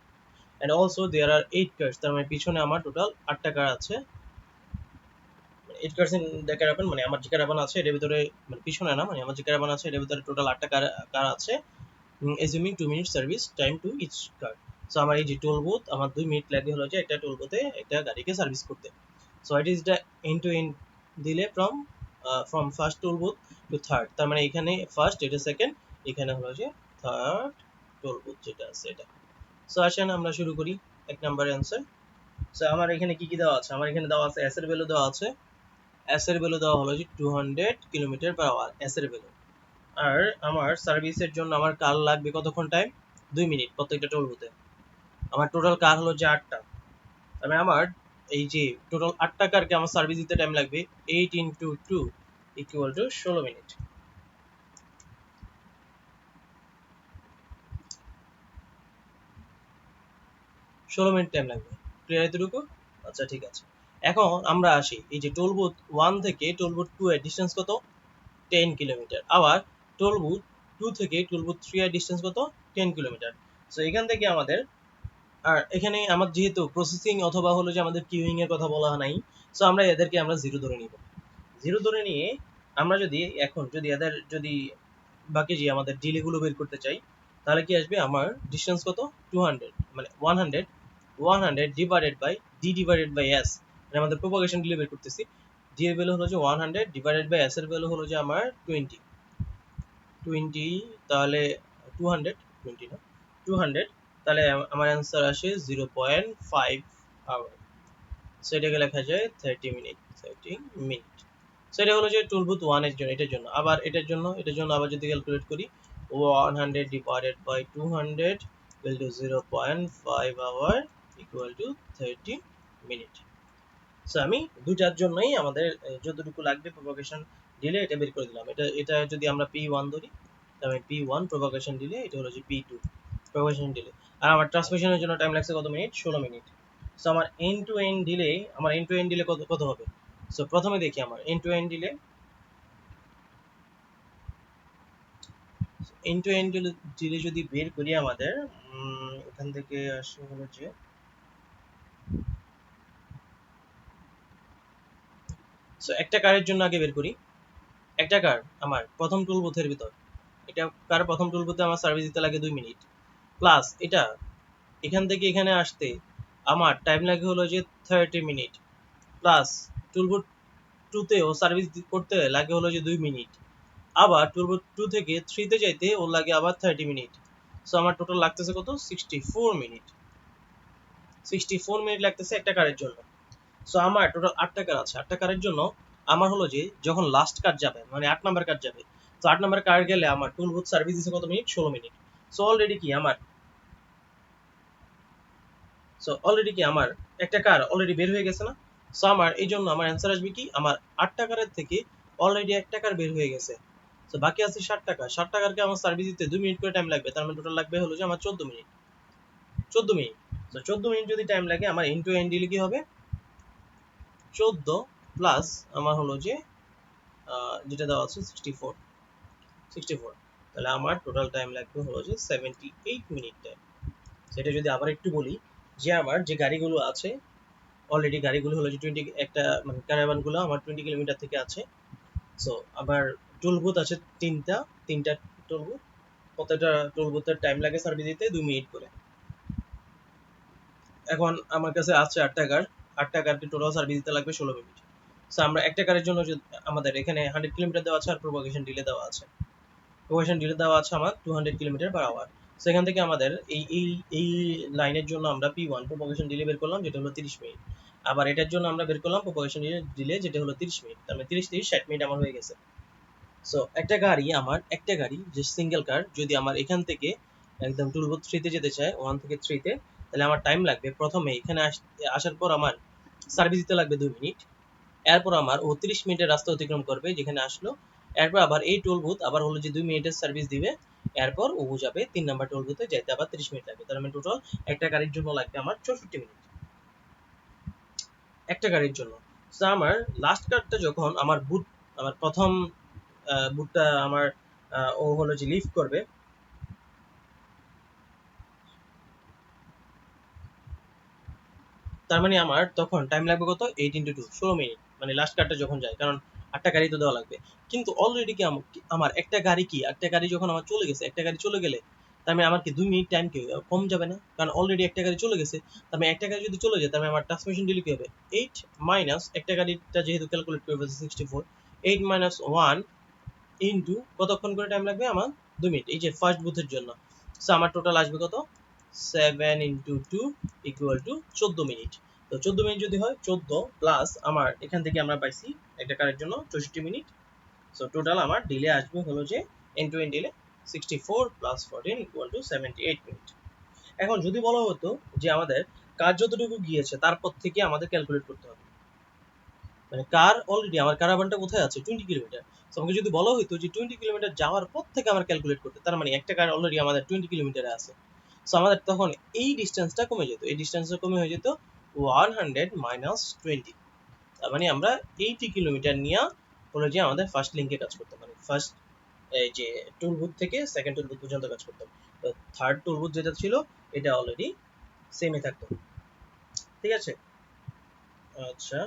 And also there are 8 cars, তার মানে পিছনে আমার টোটাল 8টা কার আছে। 8 কার্স ইন দ্য ক্যারাভান, মানে আমার যে ক্যারাভান আছে এটার ভিতরে, মানে পিছনে না, মানে আমার যে ক্যারাভান আছে এটার ভিতরে টোটাল 8টা কার আছে, assuming 2 minutes service time to each car। So আমার এই যে টোল বুথ, আমার 2 মিনিট লাগে হলো যে একটা টোল বুথে একটা গাড়িকে সার্ভিস করতে। So it is the end to end দিলে from first toll booth to third, তার মানে এখানে ফার্স্ট, এটা সেকেন্ড, এখানে হলো যে থার্ড টোল বুথ যেটা আছে এটা। সো আসেন আমরা শুরু করি 1 নম্বরের অ্যান্সার। সো আমার এখানে কি কি দেওয়া আছে, আমার এখানে দেওয়া আছে এস এর ভ্যালু দেওয়া আছে, এস এর ভ্যালু দেওয়া হলো যে 200 কিলোমিটার পার আওয়ার এস এর ভ্যালু। আর আমার সার্ভিসের জন্য আমার কার লাগবে কতক্ষণ টাইম, 2 মিনিট প্রত্যেকটা টোল বুথে। আমার টোটাল কার হলো যে 8টা, তবে আমার এই যে টোটাল 8টা কারকে আমার সার্ভিস দিতে টাইম লাগবে 8 into 2 equal to 16 minute. 16 minute time লাগবে। ক্লিয়ার এতটুকু? আচ্ছা ঠিক আছে। এখন আমরা আসি এই যে টোল বুথ 1 থেকে টোল বুথ 2 এর ডিসটেন্স কত? 10 কিলোমিটার। আবার টোল বুথ 2 থেকে টোল বুথ 3 এর ডিসটেন্স কত? 10 কিলোমিটার। সো এখান থেকে আমাদের, আর এখানে আমার যেহেতু প্রসেসিং অথবা হলো যে আমাদের কিউইং এর কথা বলা নাই, সো আমরা এদেরকে আমরা জিরো ধরে নিব। জিরো ধরে নিয়ে আমরা যদি এখন যদি এদের যদি বাকি যে আমাদের ডিলে গুলো বের করতে চাই, তাহলে কি আসবে? আমার ডিসটেন্স কত? 200, মানে 100 divided by D divided by S, মানে আমাদের প্রোপাগেশন ডিলে বের করতেছি। ডি এর ভ্যালু হলো যে 100 ডিভাইডেড বাই এস এর ভ্যালু হলো যে আমার 20, তাহলে 200, 20 না 200, তাহলে আমার অ্যান্সার আসে 0.5 আওয়ার। সো এটাকে লেখা যায় 30 মিনিট। সেটা হলো যে টুলবুথ 1 এর জন্য, এটার জন্য। আবার এটার জন্য আবার যদি ক্যালকুলেট করি, 100 divided by 200 equal to 0.5 hour equal to 30 minute. So আমি দুটার জন্যই আমাদের যতটুকু লাগবে প্রোপাগেশন ডিলে এটা বের করে দিলাম। এটা যদি আমরা P1 ধরি, তাহলে P1 প্রোপাগেশন ডিলে, এটা হলো যে P2 প্রোপাগেশন ডিলে। আর আমার ট্রান্সমিশনের জন্য টাইম লাগছে কত মিনিট? 16 মিনিট। সো আমার এন্ড টু এন্ড ডিলে কত হবে? সো প্রথমে দেখি আমার এন্ড টু এন্ড ডিলে যদি বের করি আমাদের এখান থেকে আসে হলো যে, সো একটা কারের জন্য আগে বের করি। একটা কার আমার প্রথম টুল বুথের ভিতর, এটা কার প্রথম টুল বুথে আমার সার্ভিস দিতে লাগে 2 মিনিট, প্লাস এটা এখান থেকে এখানে আসতে আমার টাইম লাগে হলো যে 30 মিনিট, প্লাস টুলবুট 2 তেও সার্ভিস করতে লাগে হলো যে 2 মিনিট, আবার টুলবুট 2 থেকে 3 তে যাইতে ওর লাগে আবার 30 মিনিট। সো আমার টোটাল লাগতেছে কত? 64 মিনিট। 64 মিনিট লাগতেছে একটা কারের জন্য। সো আমার টোটাল 8টা কার আছে। 8টা কারের জন্য আমার হলো যে যখন লাস্ট কার যাবে, মানে 8 নাম্বার কার যাবে, তো 8 নাম্বার কার গেলে আমার টুল বুথ সার্ভিস দিছে কত মিনিট? 16 মিনিট। সো অলরেডি কি আমার একটা কার অলরেডি বের হয়ে গেছে না? সো আমার এই জন্য আমার অ্যান্সার আসবে কি? আমার 8টা কারের থেকে অলরেডি একটা কার বের হয়ে গেছে। সো বাকি আছে 60 টাকা। 60 টাকারকে আমার সার্ভিস দিতে 2 মিনিট করে টাইম লাগবে। তার মানে টোটাল লাগবে হলো যে আমার 14 মিনিট। 14 মিনিট। সো 14 মিনিট যদি টাইম লাগে, আমার এন্ড টু এন্ড ডিলে কি হবে? 14 প্লাস আমার হলো যে যেটা দেওয়া আছে 64, তাহলে আমার টোটাল টাইম লাগবে হলো যে 78 মিনিট টাইম। সেটা যদি আবার একটু বলি, যে আমার যে গাড়িগুলো আছে অলরেডি, গাড়িগুলো হলো যে 20 একটা মানে ক্যারাভানগুলো আমার 20 কিলোমিটার থেকে আছে। সো আবার টোল বুথ আছে তিনটা টোল বুথ। প্রত্যেকটা টোল বুথের টাইম লাগে সার্ভিস দিতে 2 মিনিট করে। এখন আমার কাছে আছে 8টা কার, 8টা কারকে টোটাল সার্ভিস দিতে লাগবে 16 মিনিট। সো আমরা একটা কারের জন্য আমাদের এখানে 100 কিলোমিটার দেওয়া আছে, আর প্রোপাগেশন ডিলে দেওয়া আছে। প্রোপাগেশন ডিলে দেওয়া আছে আমার 200 কিলোমিটার পার আওয়ার। সেখান থেকে আমাদের এই লাইনের জন্য আমরা P1 প্রোপাগেশন ডিলে বের করলাম, যেটা হলো 30 মিনিট। আবার এটার জন্য আমরা বের করলাম প্রোপাগেশন ডিলে, যেটা হলো 30 মিনিট। তার মানে 30 60 মিনিট আমার হয়ে গেছে। সো একটা গাড়ি যে সিঙ্গেল কার যদি আমার এখান থেকে একদম টুলবুথ 3 তে যেতে চায়, 1 থেকে 3 তে, তাহলে আমার টাইম লাগবে প্রথমে এখানে আসার পর আমার সার্ভিস দিতে লাগবে 2 মিনিট। এরপর আমার ও 30 মিনিটের রাস্তা অতিক্রম করবে যেখানে আসলো। এরপর আবার এই টোল বুথ আবার হলো যে 2 মিনিটের সার্ভিস দিবে। এরপর ও যাবে 3 নাম্বার টোল বুথে, যাইতে আবার 30 মিনিট লাগবে। তার মানে টোটাল একটা গাড়ির জন্য লাগবে আমার 64 মিনিট একটা গাড়ির জন্য। সো আমার লাস্ট কারটা যখন আমার প্রথম বুটটা আমার ও হলো যে লিফট করবে, তার মানে আমার তখন টাইম লাগবে কত? 8 ইন্টু 2 16 মিনিট, মানে লাস্ট কারটা যখন যায়, কারণ 8টা গাড়ি তো দেওয়া লাগবে। কিন্তু অলরেডি কি আমার একটা গাড়ি যখন আমার চলে গেছে, একটা গাড়ি চলে গেলে তার মানে আমার কি 2 মিনিট টাইম কি কম যাবে না? কারণ অলরেডি একটা গাড়ি চলে গেছে। তার মানে একটা গাড়ি যদি চলে যায়, তার মানে আমার ট্রান্সমিশন ডিলে কি হবে? 8 মাইনাস একটা গাড়িটা যেহেতু ক্যালকুলেট করে ফেলছে 64, 8 মাইনাস 1 ইন্টু কতক্ষণ করে টাইম লাগবে আমার? 2 মিনিট, এই যে ফার্স্ট বুথের জন্য। সো আমার টোটাল আসবে কত? 7 ইন্টু 2 ইকুয়াল টু 14 মিনিট। তো 14 মিনিট যদি হয়, 14 প্লাস আমার এখান থেকে আমরা পাইছি একটা কারের জন্য 64 মিনিট। সো টোটাল আমার ডিলে আসবে হলো যে end to end delay 64 plus 14 equal to 78 minute. এখন যদি বলা হতো যে আমাদের কার যতটুকু গিয়েছে তারপর থেকে আমাদের ক্যালকুলেট করতে হবে, মানে কার অলরেডি আমার কারাবানটা কোথায় আছে 20 কিলোমিটার, তো আমাকে যদি বলা হতো যে 20 কিলোমিটার যাওয়ার পর থেকে আমার ক্যালকুলেট করতে, তার মানে একটা কার অলরেডি আমাদের 20 কিলোমিটারে আছে, সো আমাদের তখন এই ডিস্টেন্সটা কমে যেত, এই ডিস্টেন্সটা কমে হয়ে যেত 100 মাইনাস 20, তার মানে আমরা 80 কিলোমিটার নিয়ে হলো যে আমাদের ফার্স্ট লিঙ্কে কাজ করতাম, মানে ফার্স্ট এই যে টুলবুথ থেকে সেকেন্ড টুলবুথ পর্যন্ত কাজ করতাম। তো থার্ড টুলবুথ যেটা ছিল এটা অলরেডি সেমই থাকতো, ঠিক আছে। আচ্ছা,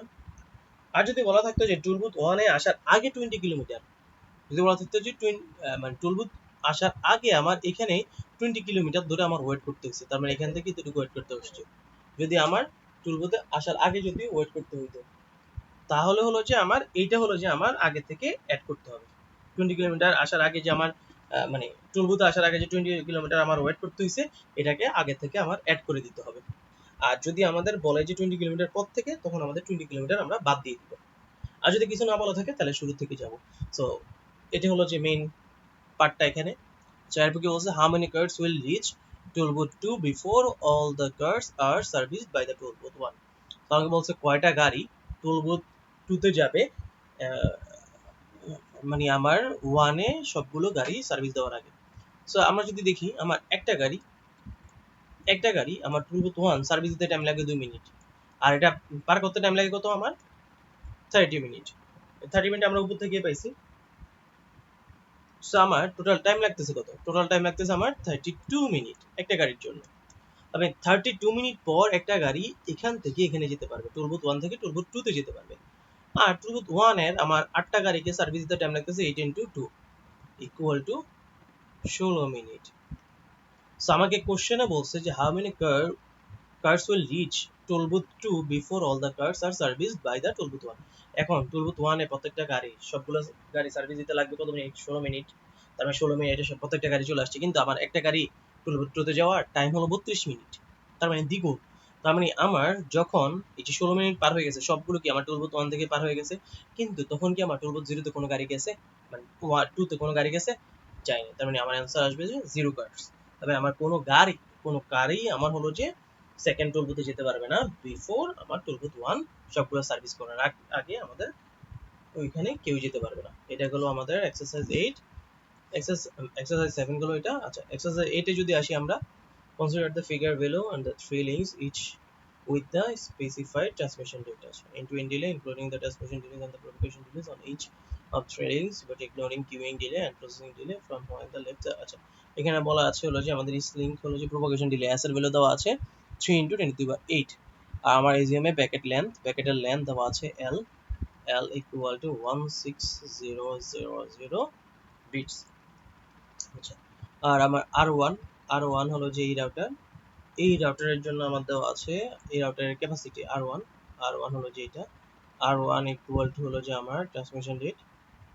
আর যদি বলা থাকতো যে টুলবুথ ওয়ানে আসার আগে 20 কিলোমিটার, যদি বলা থাকতো যে মানে টুলবুথ আসার আগে আমার এখানে 20 কিলোমিটার ধরে আমার ওয়েট করতে হচ্ছে, তার মানে এখান থেকে এতটুকু ওয়েট করতে হচ্ছে, যদি আমার টুলবুথে আসার আগে যদি ওয়েট করতে হইতো, তাহলে হলো যে আমার এইটা হলো যে আমার আগে থেকে অ্যাড করতে হবে। 20 কিলোমিটার আসার আগে যে আমার মানে টুলবুথে আসার আগে যে 20 কিলোমিটার আমার ওয়েট করতে হয়েছে, এটাকে আগে থেকে আমার অ্যাড করে দিতে হবে। আর যদি আমাদের বলে যে 20 কিলোমিটার পর থেকে, তখন আমাদের 20 কিলোমিটার আমরা বাদ দিয়ে দিব। আর যদি কিছু না বলা থাকে তাহলে শুরু থেকে যাব। সো এটা হলো যে মেইন পার্টটা এখানে। চারপাকে বলছে how many cars will reach tollbooth 2 before all the cars are serviced by the tollbooth 1। তো আমাকে বলছে কয়টা গাড়ি টুলবুথ 2 তে যাবে, মানে আমার 1 এ সবগুলো গাড়ি সার্ভিস দেওয়ার আগে। সো আমরা যদি দেখি আমার একটা গাড়ি আমার টুলবুথ 1 সার্ভিস দিতে টাইম লাগে 2 মিনিট, আর এটা পার করতে টাইম লাগে কত আমার 30 মিনিট। 30 মিনিট আমরা উপর থেকে পাইছি, সো আমার টোটাল টাইম লাগতেছে কত, টোটাল টাইম লাগতেছে আমার 32 মিনিট একটা গাড়ির জন্য। তবে 32 মিনিট পর একটা গাড়ি এখান থেকে এখানে যেতে পারবে, টুলবুথ 1 থেকে টুলবুথ 2 তে যেতে পারবে। আর টুলবুথ 1 এর আমার 8টা গাড়িকে সার্ভিস দিতে টাইম লাগতেছে 8 into 2 equal to 16 minute. So আমাকে কোশ্চেনে বলছে যে how many cars will reach tollbooth 2 before all the cars are serviced by the tollbooth 1। এখন টুলবুথ 1 এ প্রত্যেকটা গাড়ি সবগুলো গাড়ি সার্ভিস দিতে লাগবে কত মিনিট, 16 মিনিট। তার মানে 16 মিনিটে প্রত্যেকটা গাড়ি চলে আসছে, কিন্তু আমার একটা গাড়ি টুলবুথ 2 তে যাওয়ার টাইম হলো 32 মিনিট, তার মানে দ্বিগুণ। তার মানে আমার যখন এই যে 16 মিনিট পার হয়ে গেছে, সবগুলো কি আমার টুলবুথ 1 থেকে পার হয়ে গেছে, কিন্তু তখন কি আমার টুলবুথ 0 তে কোনো গাড়ি গেছে, মানে 2 তে কোনো গাড়ি গেছে, যায়নি। তার মানে আমার অ্যান্সার আসবে যে 0 কার্স। তবে আমার কোনো গাড়ি আমার হলো যে সেকেন্ড টুলবুথে যেতে পারবে না বিফোর আমার টুলবুথ 1 সবগুলো সার্ভিস করার আগে আমাদের ওইখানে কেউ যেতে পারবে না। এটা হলো আমাদের এক্সারসাইজ 8। এক্সারসাইজ 7 গুলো এটা। আচ্ছা, এক্সারসাইজ 8 এ যদি আসি আমরা, consider the figure below and the three links each with the specified transmission data, end-to-end delay including the transmission delays and the propagation delays on each of three links but ignoring queuing delay and processing delay from when the left। আচ্ছা, এখানে বলা আছে হলো যে আমাদের each link হলো যে propagation delay s এর ভ্যালু দেওয়া আছে 3 × 10⁸ আর আমার এজিএম এ প্যাকেটের লেন্থ দেওয়া আছে l equal to 16000 বিটস। আচ্ছা, আর আমার আর ওয়ান হলো যে এই রাউটারের জন্য আমার দেওয়া আছে, এই রাউটারের ক্যাপাসিটি আর ওয়ান হলো যে এটা আর1 ইকুয়াল টু হলো যে আমার ট্রান্সমিশন রেট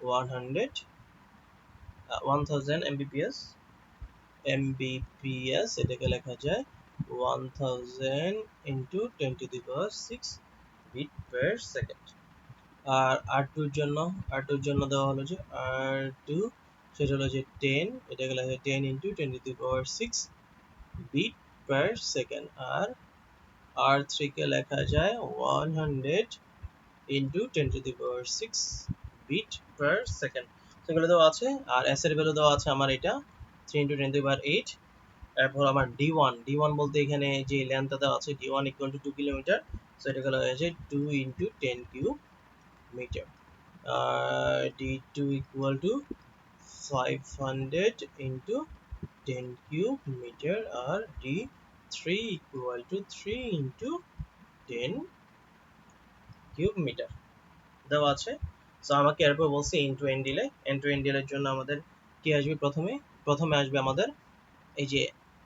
1000 এমবিপিএস, এটাকে লেখা যায় 1000 ইন্টু 10⁶ বিট পার সেকেন্ড। আর আর2 এর জন্য দেওয়া হলো যে আর2 সেটা হলো যে 10, এটাকে লেখা যায় 10 ইন্টু 10⁶ বিট পার সেকেন্ড। আর R3 কে লেখা যায় 100 ইন্টু 10⁶ বিট পার সেকেন্ড। সেগুলো দেওয়া আছে। আর এস এর ভ্যালু দেওয়া আছে আমার এটা 3 ইন্টু 10⁸। তারপর আমার ডি ওয়ান বলতে এখানে যে লেন্থটা দেওয়া আছে ডি1 ইকুয়াল টু 2 কিলোমিটার, সো এটাকে লেখা যায় 2 ইন্টু 10 কিউব মিটার। আর ডি2 equal to 500 into 10 cube metre. আর ডি3 equal to 3 into 10 cube metre দেওয়া আছে। সো আমাকে এরপর বলছে এন্ড টু এন্ড ডিলের জন্য আমাদের কি আসবে, প্রথমে আসবে আমাদের এই যে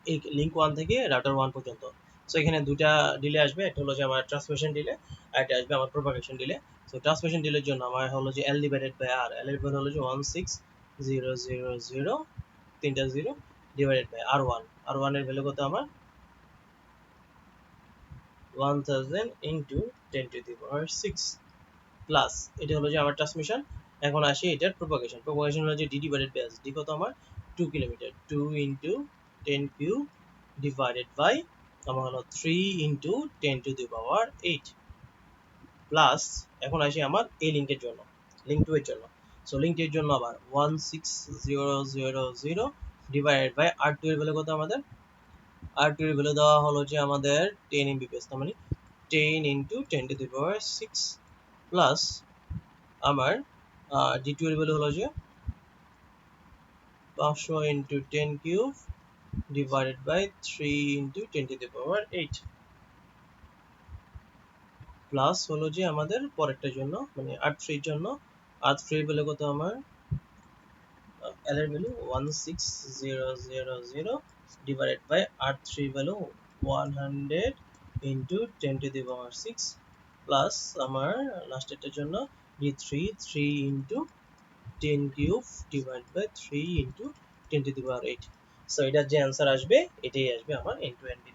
এই লিঙ্ক 1 থেকে রাউটার 1 পর্যন্ত। সো এখানে দুটা ডিলে আসবে, একটা হলো যে আমার ট্রান্সমিশন ডিলে আর একটা আসবে আমার প্রোপাগেশন ডিলে। সো ট্রান্সমিশন ডিলের জন্য আমার হলো যে এল ডিভাইডেড বাই আর, এল এর ভ্যালু হলো যে 16000 তিনটা 0 ডিভাইডেড বাই আর ওয়ান এর ভ্যালু কত আমার 1000 ইন্টু 10⁶ প্লাস এটা হলো যে আমার ট্রান্সমিশন। এখন আসি এটার প্রোপাগেশন হলো যে D divided by S, D কত আমার 2 kilometre, 2 into 10 cube divided by আমার হলো 3 into 10 to the power 8 plus এখন আসি আমার এই লিঙ্কের জন্য, লিঙ্ক 2 এর জন্য। সো লিঙ্ক 2 এর জন্য আবার 16000 ডিভাইডেড বাই R2 এর ভ্যালু কত আমাদের? R2 এর ভ্যালু দেওয়া হলো যে আমাদের 10 Mbps, তার মানে 10 into 10 to the power 6 plus আমার D2 এর ভ্যালু হলো যে 500 into 10 cube divided by 3 into 10 to the power 8 plus হলো যে আমাদের পরেরটার জন্য মানে R3 এর জন্য R3 এর ভ্যালু কত আমার L এর value 16000 divided by R3 value 100 into 10 to the power 6 plus আমার লাস্টেরটার জন্য D3 3 into 10 cube divided by 3 into 10 to the power 8। So এটার যে অ্যান্সার আসবে এটাই আসবে আমার এন্ড টু এন্ড।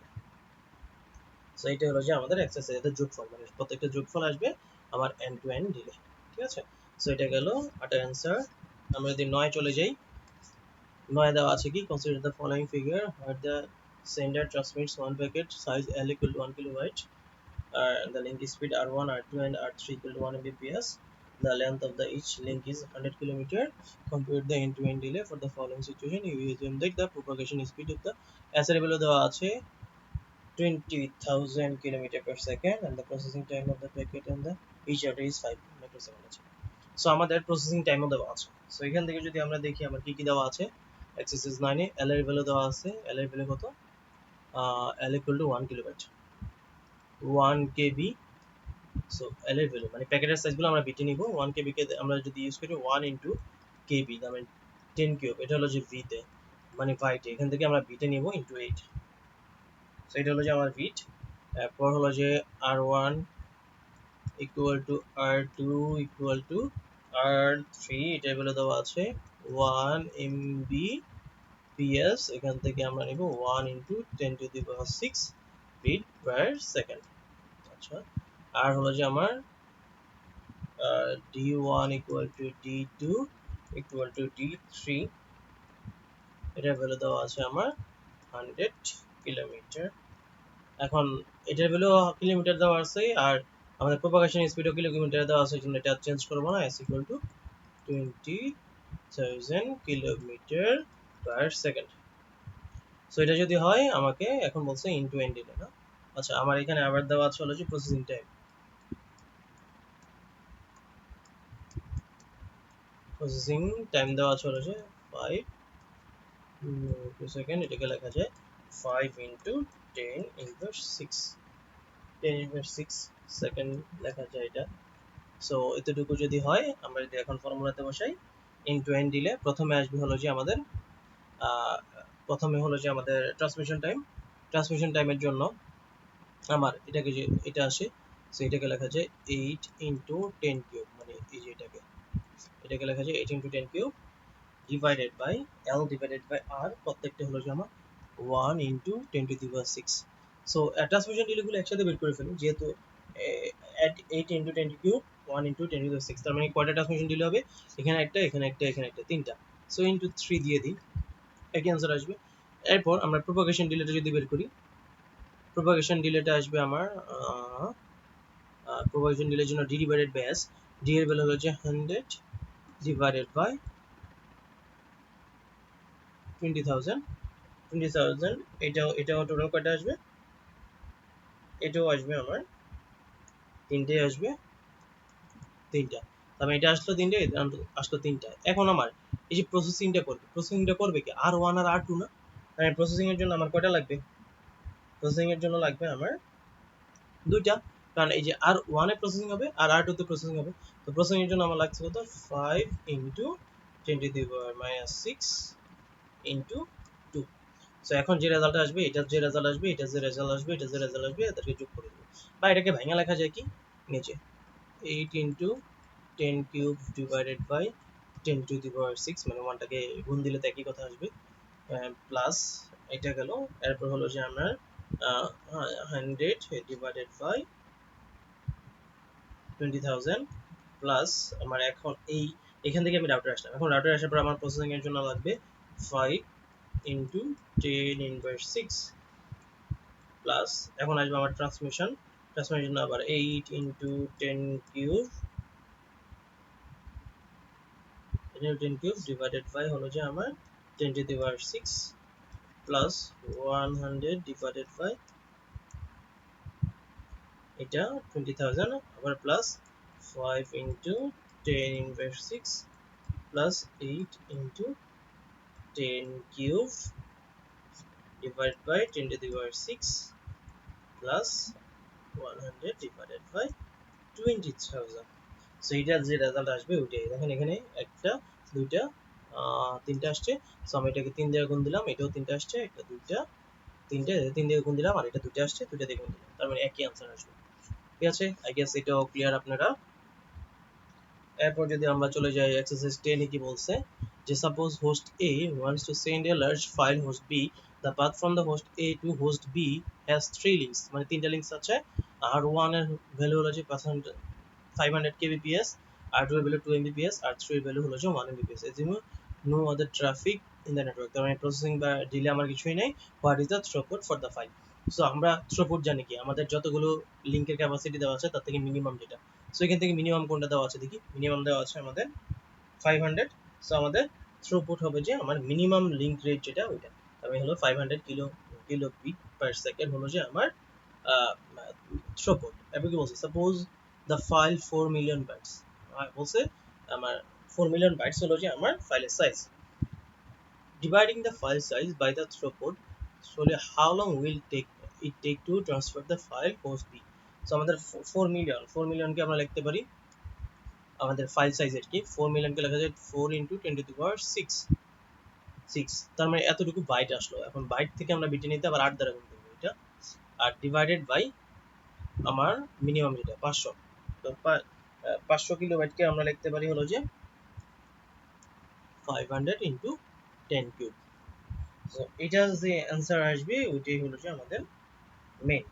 সো এটা হলো যে আমাদের এক্সারসাইজের যোগফল, মানে প্রত্যেকটা যোগফল আসবে আমার এন্ড টু এন্ড দিলে, ঠিক আছে। সো এটা গেল আটার অ্যান্সার। আমরা যদি 9 চলে যাই, 9 দেওয়া আছে কি, consider the following figure where the sender transmits one packet size L equal to 1 kilobyte, the link speed R1 R2 and R3 equal to 1 Mbps, the length of the each link is 100 kilometer, compute the end to end delay for the following situation, you assume that the propagation speed of the answer below দেওয়া আছে 20,000 kilometer per second and the processing time of the packet and the each order is 5 microsecond আছে। সো আমাদের প্রসেসিং টাইমও দেওয়া আছে। সো এখান থেকে যদি আমরা দেখি আমার কি কি দেওয়া আছে, এক্সারসাইজ 9 এ L এর ভ্যালু দেওয়া আছে, L এর ভ্যালু কত, L equal to 1 kilobyte 1 kb। So L এর ভ্যালু মানে প্যাকেটের সাইজগুলো আমরা বিটে নিব, 1 kb কে আমরা যদি ইউজ করি 1 ইনটু kb তার মানে 10 কিউব, এটা হলো যে v তে মানে বাইটে, এখান থেকে আমরা বিটে নিব ইনটু 8। সো এটা হলো যে আমার বিট। এরপর হলো যে R1 equal to R2 equal to R3, এটা বলে দেওয়া আছে 1 Mbps, এখান থেকে আমরা নিব 1 into 10 to the power 6 beat per second। আচ্ছা, আর হলো যে আমার D1 equal to D2 equal to D3, এটা বলে দেওয়া আছে আমার 100 কিলোমিটার। এখন এটার ভ্যালু কিলোমিটার দেওয়া আছে আর আমাদের প্রপাগেশন স্পিডও কিলোমিটার দেওয়া আছে, এই জন্য এটা চেঞ্জ করবো না, s equal to 20,000 kilometre per second. So এটা যদি হয় আমাকে এখন বলছে ইনটু এন্ড ডিলে না। আচ্ছা, আমার এখানে আবার দেওয়া আছে হলো যে প্রসেসিং টাইম, প্রসেসিং টাইম দেওয়া আছে হলো যে 5 সেকেন্ড, এটাকে লেখা যায় 5 ইনটু 10 ইনভার্স 6, 10 ইনভার্স 6 সেকেন্ড লেখা যায় এটা। সো এতটুকু যদি হয়, আমরা যদি এখন ফর্মুলাতে বসাই ইন টু এন্ড দিলে প্রথমে আসবে হলো যে আমাদের ট্রান্সমিশন টাইম। ট্রান্সমিশন টাইমের জন্য আমার এটাকে যে এটা আসে, সো এটাকে লেখা যায় 8 ইন্টু 10 কিউব, মানে এই যে এটাকে লেখা যায় 8 into 10 cube divided by L divided by R, প্রত্যেকটা হলো যে আমার 1 into 10 to the power 6। So transmission ডিলেগুলো একসাথে বের করে ফেলি, যেহেতু 8 into 10 cube 1 into 10 to the 6, তার মানে কয়টা ট্রান্সমিশন ডিলে হবে, এখানে একটা এখানে একটা এখানে একটা, তিনটা। সো ইন্টু 3 দিয়ে দিই, একই অ্যান্সার আসবে। এরপর আমরা প্রপাগেশন ডিলেটা যদি বের করি, প্রপাগেশন ডিলেটা আসবে আমার প্রপাগেশন ডিলের জন্য d divided by s, d এর ভ্যালু হলো যে 100 ডিভাইডেড বাই 20,000, এটাও টোটাল কয়টা আসবে, এটাও আসবে আমার তিনটে আসবে, তিনটা। তার মানে এটা আসলো তিনটে, এটা আসলো তিনটা। এখন আমার এই যে প্রসেসিংটা করবে কি R1 আর R2 না, মানে প্রসেসিং এর জন্য আমার কয়টা লাগবে, প্রসেসিং এর জন্য লাগবে আমার দুইটা, কারণ এই যে R1 এ প্রসেসিং হবে আর R2 তে প্রসেসিং হবে। তো প্রসেসিং এর জন্য আমার লাগছে কত, 5 into 10 to the power -6 into 2। So এখন যে রেজাল্ট আসবে, এটার যে রেজাল্ট আসবে, এটার যে রেজাল্ট আসবে, এটার যে রেজাল্ট আসবে, এদেরকে যোগ করে দেব, বা এটাকে ভাঙা লেখা যায় কি নিচে 8 into 10 cube divided by 10 to the power 6, মানে 1টাকে গুণ দিলে তো একই কথা আসবে, প্লাস এটা গেল। এরপর হলো যে আমরা 100 ডিভাইডেড বাই 20,000 প্লাস আমার এখন এখান থেকে আমি রাউটারে আসলাম। এখন রাউটারে আসার পর আমার প্রসেসিং এর জন্য লাগবে 5 into 10 inverse 6 প্লাস এখন আসবে আমার ট্রান্সমিশন আবার 8 into 10 cube 10 cube divided by হলো যে আমার 10 to the power 6 plus 100 divided by এটা 20,000 আবার plus 5 into 10 inverse 6 plus 8 into 10 cube divided by 10 to the power 6 plus 100 divided by 20,000 so এটার যে রেজাল্ট আসবে ওইটাই দেখেন এখানে একটা দুইটা তিনটা আসছে সো আমি এটাকে 3 দিয়ে গুণ দিলাম এটাও তিনটা আসছে এটা দুইটা তিনটে 3 দিয়ে গুণ দিলাম আর এটা দুইটা আসছে দুইটা দিয়ে গুণ দিলাম তার মানে একই आंसर আসবে ঠিক আছে আই গেস এটাও ক্লিয়ার আপনারা এরপর যদি আমরা চলে যাই এক্সারসাইজ 10 এ কি বলছে যে suppose host A wants to send a large file host B the path from the host A to host B has three links মানে তিনটা লিংকস আছে আর 1 এর ভ্যালু হলো যে 500 kbps R2 এর ভ্যালু 2 mbps R3 এর ভ্যালু হলো যে 1 mbps এজন্য no other traffic in the network তার মানে প্রসেসিং বা ডিলে আমার কিছুই নাই what is the throughput for the file so আমরা থ্রুপুট জানি কি আমাদের যতগুলো লিংকের ক্যাপাসিটি দেওয়া আছে তার থেকে মিনিমাম যেটা সো এখান থেকে মিনিমাম কোনটা দেওয়া আছে দেখি মিনিমাম দেওয়া আছে আমাদের 500 সো আমাদের থ্রুপুট হবে যে আমার মিনিমাম লিংক রেট যেটা ওইটা তাহলে হলো 500 কিলোবিট পার সেকেন্ড হলো যে আমার থ্রুপুট এবার কি বলছে suppose the file 4 million bytes বলছে আমার 4 মিলিয়ন বাইটস হলো যে আমার ফাইলের size dividing the file size by the throughput so how long will it take to transfer the file host B so আমাদের 4 মিলিয়ন কে আমরা লিখতে পারি আমাদের ফাইল সাইজের কি 4 মিলিয়ন কে লেখা যায় 4 into 10 to the power 6 তার মানে এতটুকু বাইট আসলো এখন বাইট থেকে আমরা বিটে নিতে আবার 8 দ্বারা গুণ করব এটা আর ডিভাইডেড বাই আমার মিনিমাম যেটা 500 তো 500 কিলোবাইট কে আমরা লিখতে পারি হলো যে 500 into 10 কিউব সো এটা যে অ্যানসার আসবে ওইটাই হলো যে আমাদের মেইন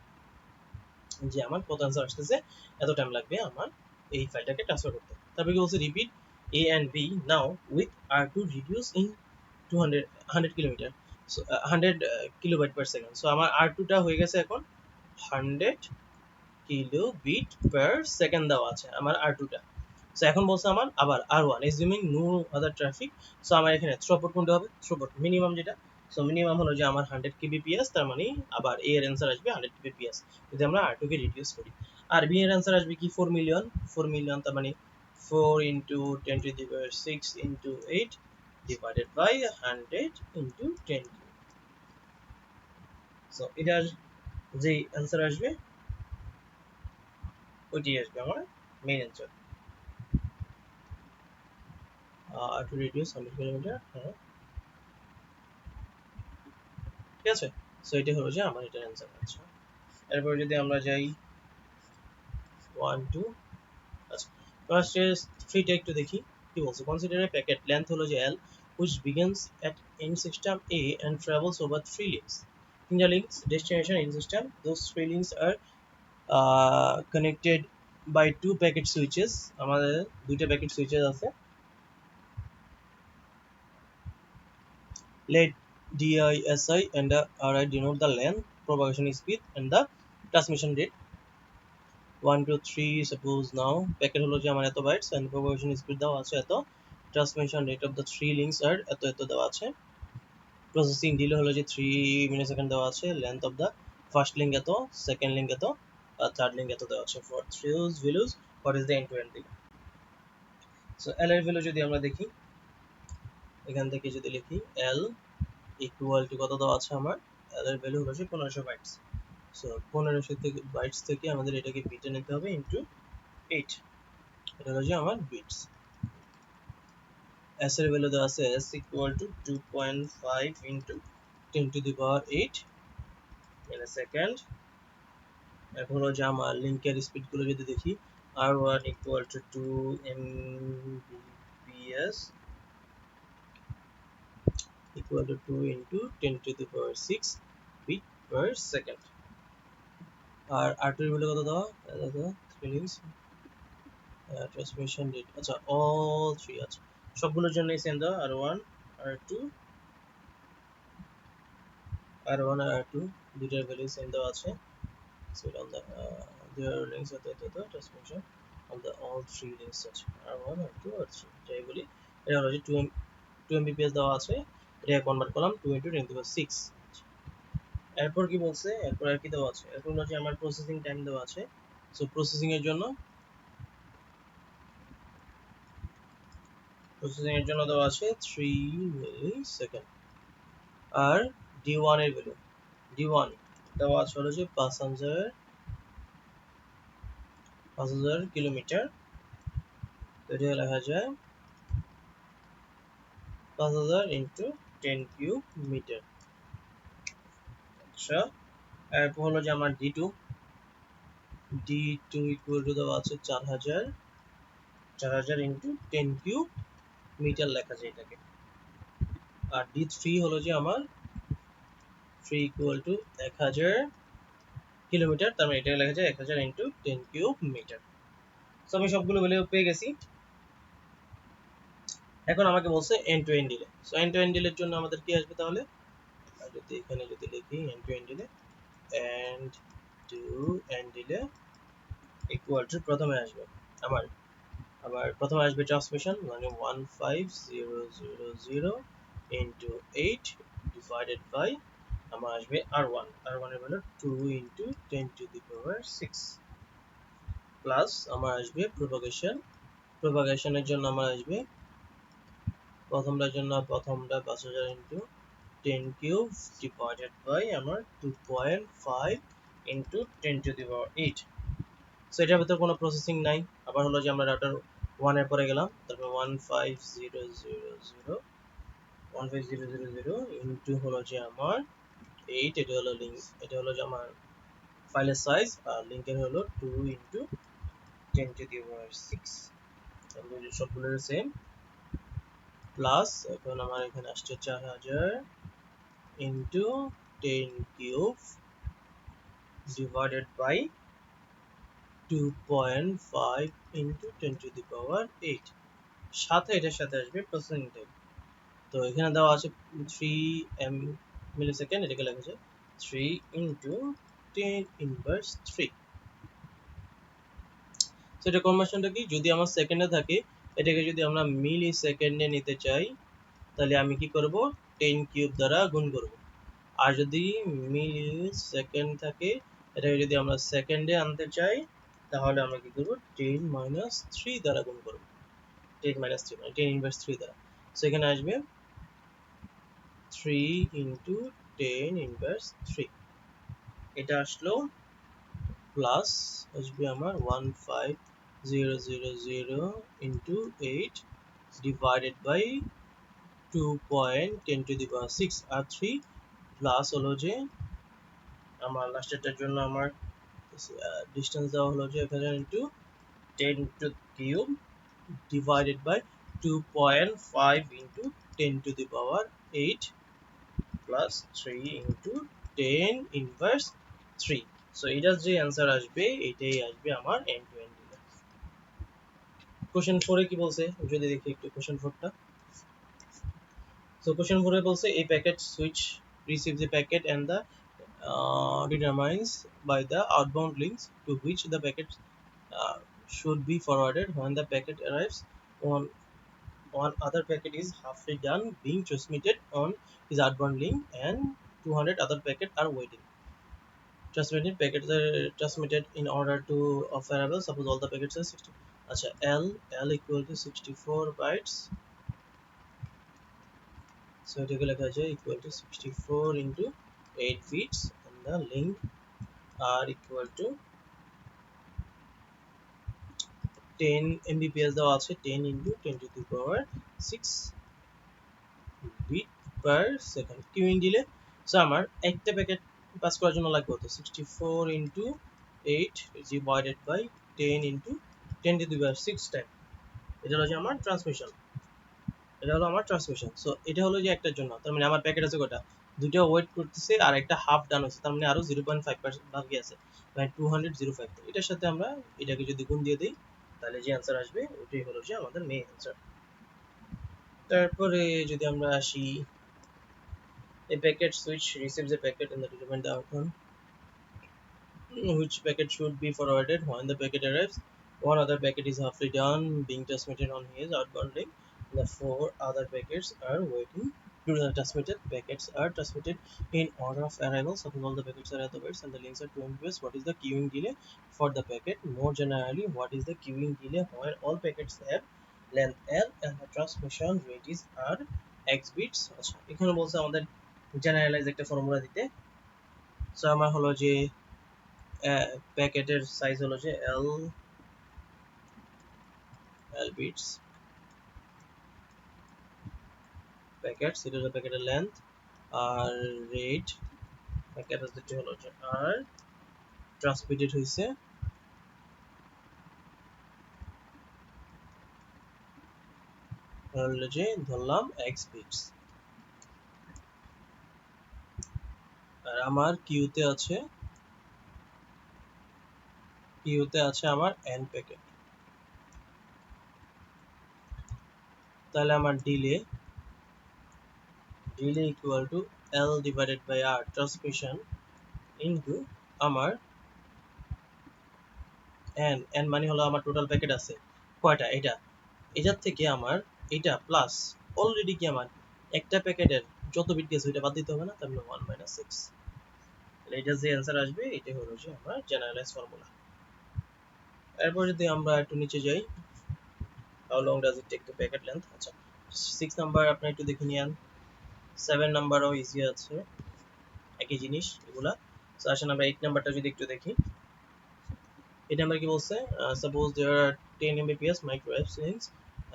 যে আমার কত অ্যানসার আসতেছে এত টাইম লাগবে আমার এই ফাইলটাকে ট্রান্সফার করতে তারপরে কি বলছে repeat A and B now with R2 reduce in 100 kilometre so 100 kilobyte per second so আমার R2 টা হয়ে গেছে এখন 100 কিলোবিট পার সেকেন্ড দেওয়া আছে আমার R2 টা সো এখন বলছে আমার আবার R1 assuming no other traffic so আমার এখানে থ্রুপুট কোনটা হবে থ্রুপুট মিনিমাম যেটা সো মিনিমাম হলো যে আমার 100 kbps তার মানে আবার A এর অ্যানসার আসবে 100 kbps যদি আমরা R2 কে রিডিউস করি আর B এর অ্যানসার আসবে কি 4 মিলিয়ন তার মানে 4 into 10 to the power 6 into 8 divided by 100 into 10 so এটার যে অ্যানসার আসবে ওইটাই আসবে আমার main answer to reduce 100 kilometre হ্যাঁ ঠিক আছে সো এটা হলো যে আমার এটার অ্যানসার আচ্ছা এরপর যদি আমরা যাই 1 2 আচ্ছা ফার্স্ট এর থ্রিটা একটু দেখি কি বলছে কনসিডার এ প্যাকেট লেন্থ হলো যে L which begins at end system A and travels over three links in the links destination end system those three links are connected by two packet switches আমাদের দুইটা প্যাকেট সুইচেস আছে let DISI and RI denote the length propagation speed and the transmission rate 1 2 3 suppose now packet হলো যে আমার এত বাইটস and propagation speed দেওয়া আছে এত transmission rate of the three links are এত দেওয়া আছে processing delay হলো যে 3 মিলিসেকেন্ড দেওয়া আছে length of the first link এত second link এত আর third link এত দেওয়া আছে for those values what is the end to end link so L এর ভ্যালু যদি আমরা দেখি এখান থেকে যদি লিখি L ইকুয়াল টু কত দেওয়া আছে আমার L এর ভ্যালু হলো যে 1500 বাইটস সো 1500 থেকে বাইটস থেকে আমাদের এটাকে বিটে নিতে হবে ইনটু 8 এটা হলো যে আমার বিটস s এর ভ্যালু দেওয়া আছে s equal to 2.5 into 10 to the power 8 in a second এখন হলো যে আমার লিংকের স্পিড গুলো যদি দেখি r1 equal to 2 mbps equal to 2 into 10 to the power 6 bit per second R r2 এর ভ্যালু কত দেওয়া ফিলিংস ট্রান্সমিশন রেট আচ্ছা অল থ্রি আছে সবগুলোর জন্যই সেম দেওয়া r1 r2 R1 আর R2 দুইটার ভ্যালু সেম দেওয়া আছে। So on the their links are the transmission on the all three links আছে R1 R2 R3 যাই বলি এটা হলো যে 2 Mbps দেওয়া আছে, এটা কনভার্ট করলাম 2 × 10⁶। এরপর কি বলছে, এরপর আর কি দেওয়া আছে, এরপর হলো যে আমার প্রসেসিং টাইম দেওয়া আছে। সো প্রসেসিং এর জন্য দেওয়া আছে 3 মিলিসেকেন্ড। আর D1 এর ভ্যালু, D1 দেওয়া আছে হলো যে 5000 কিলোমিটার। তো এটা লেখা যায় 5000 × 10³ মিটার। আচ্ছা, এরপর হলো যে আমার D2 ইকুয়াল টু দেওয়া আছে 4000 × 10³ মিটার লেখা যায় এটাকে। আর D3 হলো যে আমার 3 ইকুয়াল টু 1000 কিলোমিটার, তার মানে এটা লেখা যায় 1000 × 10³ মিটার। সো আমি সবগুলো ভ্যালু পেয়ে গেছি। এখন আমাকে বলছে end to end delay. So end to end ডিলের জন্য আমাদের কি আসবে তাহলে, যদি এখানে যদি লিখি end to end delay, end to end delay equal to প্রথমে আসবে আমার প্রথমে আসবে ট্রান্সমিশন, মানে 15000 × 8 ডিভাইডেড বাই আমার আসবে R1 এর ভ্যালু 2 × 10⁶, প্লাস আমার আসবে প্রোপাগেশনের জন্য আমার আসবে প্রথমটার জন্য প্রথমটা 5000 × 10³ ডিভাইডেড বাই আমার 2.5 × 10⁸। সো এটার ভিতরে কোনো প্রসেসিং নাই। আবার হলো যে আমরা রাউটার 1 এর পরে গেলাম, তারপর 15000 ইনটু হলো যে আমার 8, এটা হলো লিংক, এটা হলো যে আমার ফাইলের সাইজ, আর লিংকের হলো 2 × 10⁶। তাহলে সবগুলো সেম, প্লাস এখন আমার এখানে আসছে 4000 × 10³ ডিভাইডেড বাই 2.5 × 10⁸। সাথে এটার সাথে আসবে প্রসেসিং টাইম। তো এখানে দেওয়া আছে 3 মিলিসেকেন্ড, এটাকে লেখা যায় 3 × 10⁻3। সো এটা কনভার্সনটা কি, যদি আমার সেকেন্ডে থাকে এটাকে যদি আমরা মিলি সেকেন্ডে নিতে চাই তাহলে আমি কি করব, 10³ দ্বারা গুণ করব। আর যদি মিলি সেকেন্ড থাকে এটাকে যদি আমরা সেকেন্ডে আনতে চাই তাহলে আমরা কি করব, 10⁻3 দ্বারা গুণ করব। 10⁻3 মানে 10⁻3 দ্বারা। সো এখানে আসবে 3 × 10⁻3, এটা আসলো, প্লাস আসবে আমার 15000 × 8 ডিভাইডেড বাই 2.10⁶, আর 3 প্লাস হলো যে আমার লাস্টেরটার জন্য আমার ডিসটেন্স দেওয়া হলো যে 1000 × 10³ ডিভাইডেড বাই 2.5 × 10⁸, প্লাস 3 × 10⁻3। সো এটার যে অ্যান্সার আসবে এটাই আসবে আমার end to end delay. Question 4 এ কি বলছে যদি দেখি একটু কোশ্চেন 4 টা। সো কোশ্চেন 4 এ বলছে a packet switch receives the packet and the determines by the outbound links to which the packet should be forwarded. When the packet arrives on one other packet is halfway done being transmitted on his outbound link and 200 other packets are waiting. Transmitted packets are transmitted in order to of variable. Suppose all the packets are 60. আচ্ছা, L equal to 64 bytes. So এটাকে লেখা যায় equal to 64 × 8 bits and the link are equal to 10 Mbps দেওয়া আছে, 10 × 10⁶ বিট পার সেকেন্ড। কিউইং দিলে সো আমার একটা প্যাকেট পাস করার জন্য লাগবে হতো 64 × 8 ডিভাইডেড বাই 10 × 10⁶ টাইম। এটা হলো যে আমার ট্রান্সমিশন, সো এটা হলো যে একটার জন্য, তার মানে আমার প্যাকেট আছে কয়টা, দুটো ওয়েট করতেছে আর একটা হাফ ডান হচ্ছে, তার মানে আরো 0.5% বাকি আছে, মানে 205। এটার সাথে আমরা এটাকে যদি গুণ দিয়ে দিই তাহলে যে অ্যান্সার আসবে ওটাই হলো যে আমাদের মেইন অ্যান্সার। তারপরে যদি আমরা আসি A packet switch receives a packet in the relevant outcome. Which packet should be forwarded when the packet arrives. One other packet is halfway done, being transmitted on his outbound link. The four other packets are waiting to be transmitted. Packets are transmitted in order of arrival. Suppose all the packets are at the base and the links are 2 Mbps. What is the queuing delay for the packet? More generally, what is the queuing delay where all packets have length L and the transmission rate is R x bits? আচ্ছা এখানে বলছে আমাদের জেনারেলাইজ একটা ফর্মুলা দিতে। সো আমার হলো যে প্যাকেটের সাইজ হলো যে এল বিটস প্যাকেট, সেটা হলো প্যাকেটের লেন্থ, আর রেট ক্যাপাসিটি হলো যে আর ট্রান্সমিটেড হয়েছে হলো যে ধরলাম এক্স বিটস। আর আমার কিউতে আছে আমার এন প্যাকেট। তাহলে আমার delay equal to L divided by R transmission into আমার এন মানে হলো আমার টোটাল প্যাকেট আছে কয়টা, এটার থেকে আমার এটা প্লাস অলরেডি কি আমার একটা প্যাকেটের যত বিট গেছে ওইটা বাদ দিতে হবে না, তার মানে 1 মাইনাস 6। তাহলে এটা যে অ্যান্সার আসবে এটা হলো যে আমার জেনারেলাইজ ফর্মুলা। এরপর যদি আমরা একটু নিচে যাই, how long does it take to packet length. আচ্ছা 6 নাম্বার আপনি একটু দেখে নিন, 7 নাম্বারও ইজি আছে, একই জিনিস এগুলা। সো আসেন আমরা 8 নাম্বারটা যদি একটু দেখি। এটা আমরা কি বলছে, suppose there are 10 Mbps microwave links.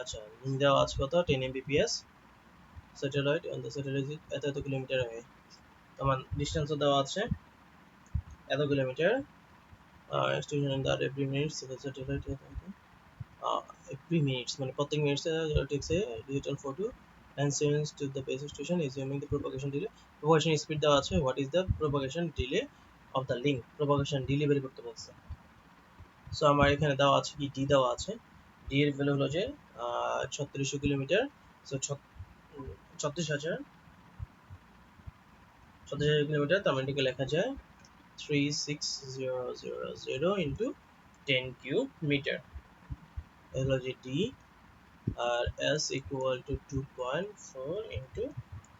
আচ্ছা লিংক দেওয়া আছে কত 10 Mbps satellite on the satellite এত কিলোমিটার away। তোমার ডিসটেন্সও দেওয়া আছে এত kilometre. Station in that every minutes satellite every minutes মানে প্রত্যেক মিনিটসে takes a digital photo and sends to the base station assuming the propagation delay। propagation speed দেওয়া আছে, what is the propagation delay of the link, propagation delay বের করতে বলছে। সো আমার এখানে দেওয়া আছে কি ডি দেওয়া আছে, ডি এর ভ্যালু হলো যে 3600 কিলোমিটার। সো 36000 কিলোমিটার, তার মানে এটাকে লেখা যায় 36000 ইনটু 10 কিউব মিটার, এগুলো যে ডি। আর s equal to 2.4 into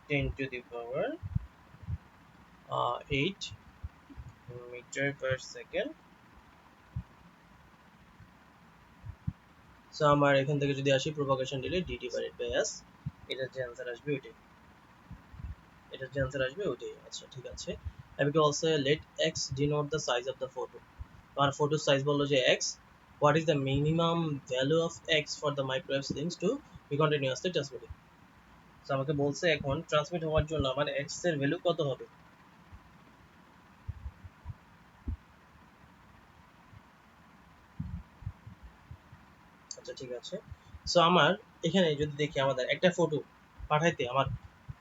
10 to the power 8 meter per second। So আমার এখান থেকে যদি আসি propagation delay d divided by s, এটার যে অ্যান্সার আসবে ওইটাই, আচ্ছা ঠিক আছে। and we can also let x denote the size of the photo। আমার ফটো সাইজ বললো যে x, what is the minimum value of x for the microwave links to be continuously transmitted। So আমাকে বলছে এখন ট্রান্সমিট হওয়ার জন্য আমার x এর ভ্যালু কত হবে। আচ্ছা ঠিক আছে। সো আমার এখানে যদি দেখি আমাদের একটা ফটো পাঠাইতে আমার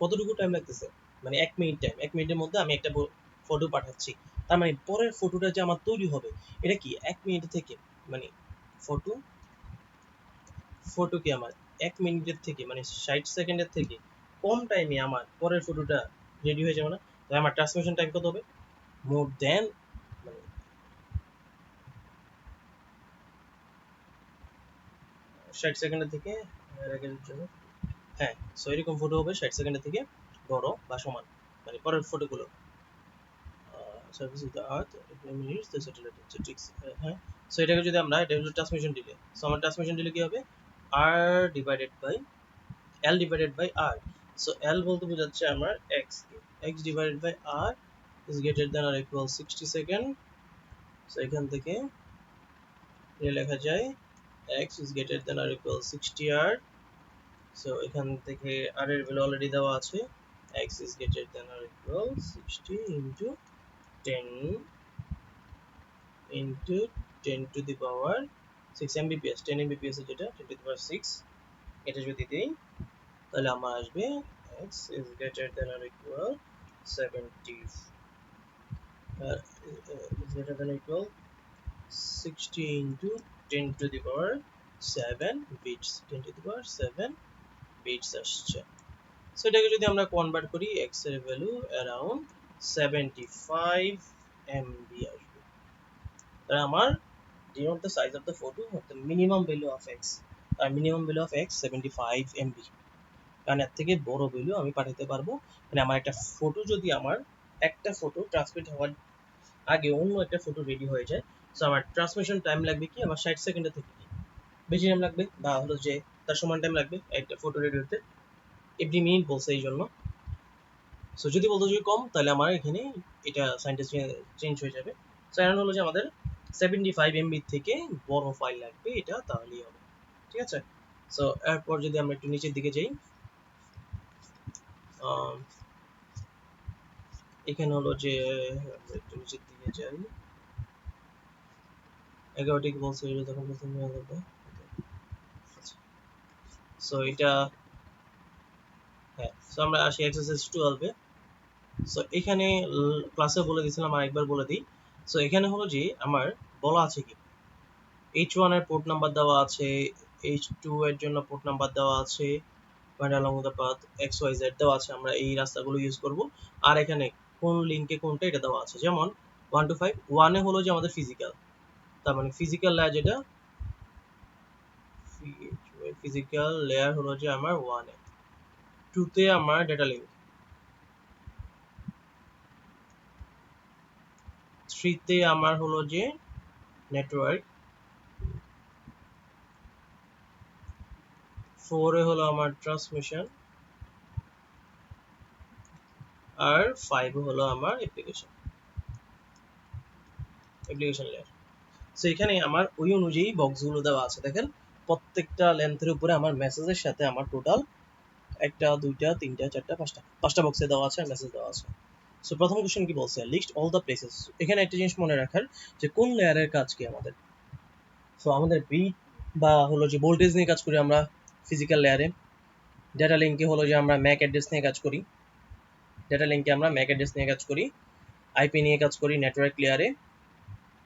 কতটুকু টাইম লাগতেছে, মানে 1 মিনিট টাইম, 1 মিনিটের মধ্যে আমি একটা ফটো পাঠাচ্ছি। তার মানে পরের ফটোটা যে আমার তৈরি হবে এটা কি 1 মিনিট থেকে, মানে ফটো কি আমার 1 মিনিটের থেকে মানে 60 সেকেন্ডের থেকে কম টাইমে আমার পরের ফটোটা রেডি হয়ে যাবে না। তাহলে আমার ট্রান্সমিশন টাইম কত হবে, মোর দেন মানে 60 সেকেন্ডের থেকে জন্য, হ্যাঁ। সো এরকম ফটো হবে 60 সেকেন্ডের থেকে বড় বা সমান, মানে পরের ফটোগুলো service with the earth minutes the satellite হচ্ছে ঠিক। হ্যাঁ। সো এটাকে যদি আমরা, এটা হলো ট্রান্সমিশন ডিলে। সো আমার ট্রান্সমিশন ডিলে কি হবে, আর divided by L divided by R. So L বলতে বোঝাচ্ছে আমার এক্স কে, X divided by R is greater than or equal 60 second. So এখান থেকে লেখা যায় X is greater than or equal 60 R. So এখান থেকে আর এর ভ্যালু অলরেডি দেওয়া আছে, x is greater than or equal 60 into 10 into 10 to the power 6 mbps, 10 mbps যেটা 10 to the power 6, এটা যদি দেই তাহলে আমার আসবে x is greater than or equal 70 is greater than or equal 60 into 10 to the power 7 bits, 10 to the power 7 bits আসছে। সো এটাকে যদি আমরা কনভার্ট করি x এর ভ্যালু অ্যারাউন্ড 75 MB আসবে। তাহলে আমার denote the size of the photo of the minimum value of x, R minimum value of x 75 MB, কারণ এর থেকে বড় ভ্যালু আমি পাঠাতে পারবো। মানে আমার একটা ফটো যদি আমার একটা ফটো ট্রান্সমিট হওয়ার আগে অন্য একটা ফটো রেডি হয়ে যায়, সো আমার ট্রান্সমিশন টাইম লাগবে কি আমার 60 সেকেন্ডের থেকে বেশি টাইম লাগবে, বা হলো যে তার সমান টাইম লাগবে একটা ফটো রেডি হতে। এভরি মিনিট বলছে এই জন্য। সো যদি বলতো যে কম, তাহলে আমার এখানে এটা সাইনটা চেঞ্জ হয়ে যাবে। সো এখন হলো যে আমাদের 75 MB থেকে বড় ফাইল লাগবে, এটা তাহলেই হবে। ঠিক আছে। সো এরপর যদি আমরা একটু নিচের দিকে যাই, এখানে হলো যে আমরা একটু নিচের দিকে যাই, 11টি বলছে এটা তখন বলতে নিয়ে যাবে। সো এটা হ্যাঁ, সো আমরা আসি এক্সারসাইজ 12 এ। সো এখানে ক্লাসে বলে দিয়েছিলাম, আর একবার বলে দিই। সো এখানে হলো যে আমার বলা আছে কি H1 এর পোর্ট নাম্বার দেওয়া আছে, H2 এর জন্য পোর্ট নাম্বার দেওয়া আছে, মানে along the path XYZ দেওয়া আছে, আমরা এই রাস্তাগুলো ইউজ করব। আর এখানে কোন লিংকে কোনটা এটা দেওয়া আছে, যেমন 1 to 5, 1 এ হলো যে আমাদের ফিজিক্যাল, তার মানে ফিজিক্যাল লেয়ার যেটা, ফিজিক্যাল লেয়ার হলো যে আমার 1 এ। 2 তে আমার ডেটা লিংক, 3 তে আমার হলো যে নেটওয়ার্ক, 4 এ হলো আমার ট্রান্সমিশন, আর 5 এ হলো আমার অ্যাপ্লিকেশন লেয়ার। সো এখানে আমার ওই অনুযায়ী বক্সগুলো দেওয়া আছে, দেখেন প্রত্যেকটা লেন্থের উপরে আমার মেসেজের সাথে আমার টোটাল 1টা 2টা 3টা 4টা 5টা বক্সে দেওয়া আছে, মেসেজ দেওয়া আছে। সো প্রথম কোশ্চেন কি বলছে, লিস্ট অল দ্য প্লেসেস। এখানে একটা জিনিস মনে রাখার যে কোন লেয়ারের কাজ কি আমাদের। সো আমাদের বিট বা হলো যে ভোল্টেজ নিয়ে কাজ করি আমরা ফিজিক্যাল লেয়ারে, ডেটা লিঙ্কে হলো যে আমরা ম্যাক অ্যাড্রেস নিয়ে কাজ করি, ডেটা লিঙ্কে আমরা ম্যাক অ্যাড্রেস নিয়ে কাজ করি, আইপি নিয়ে কাজ করি নেটওয়ার্ক লেয়ারে,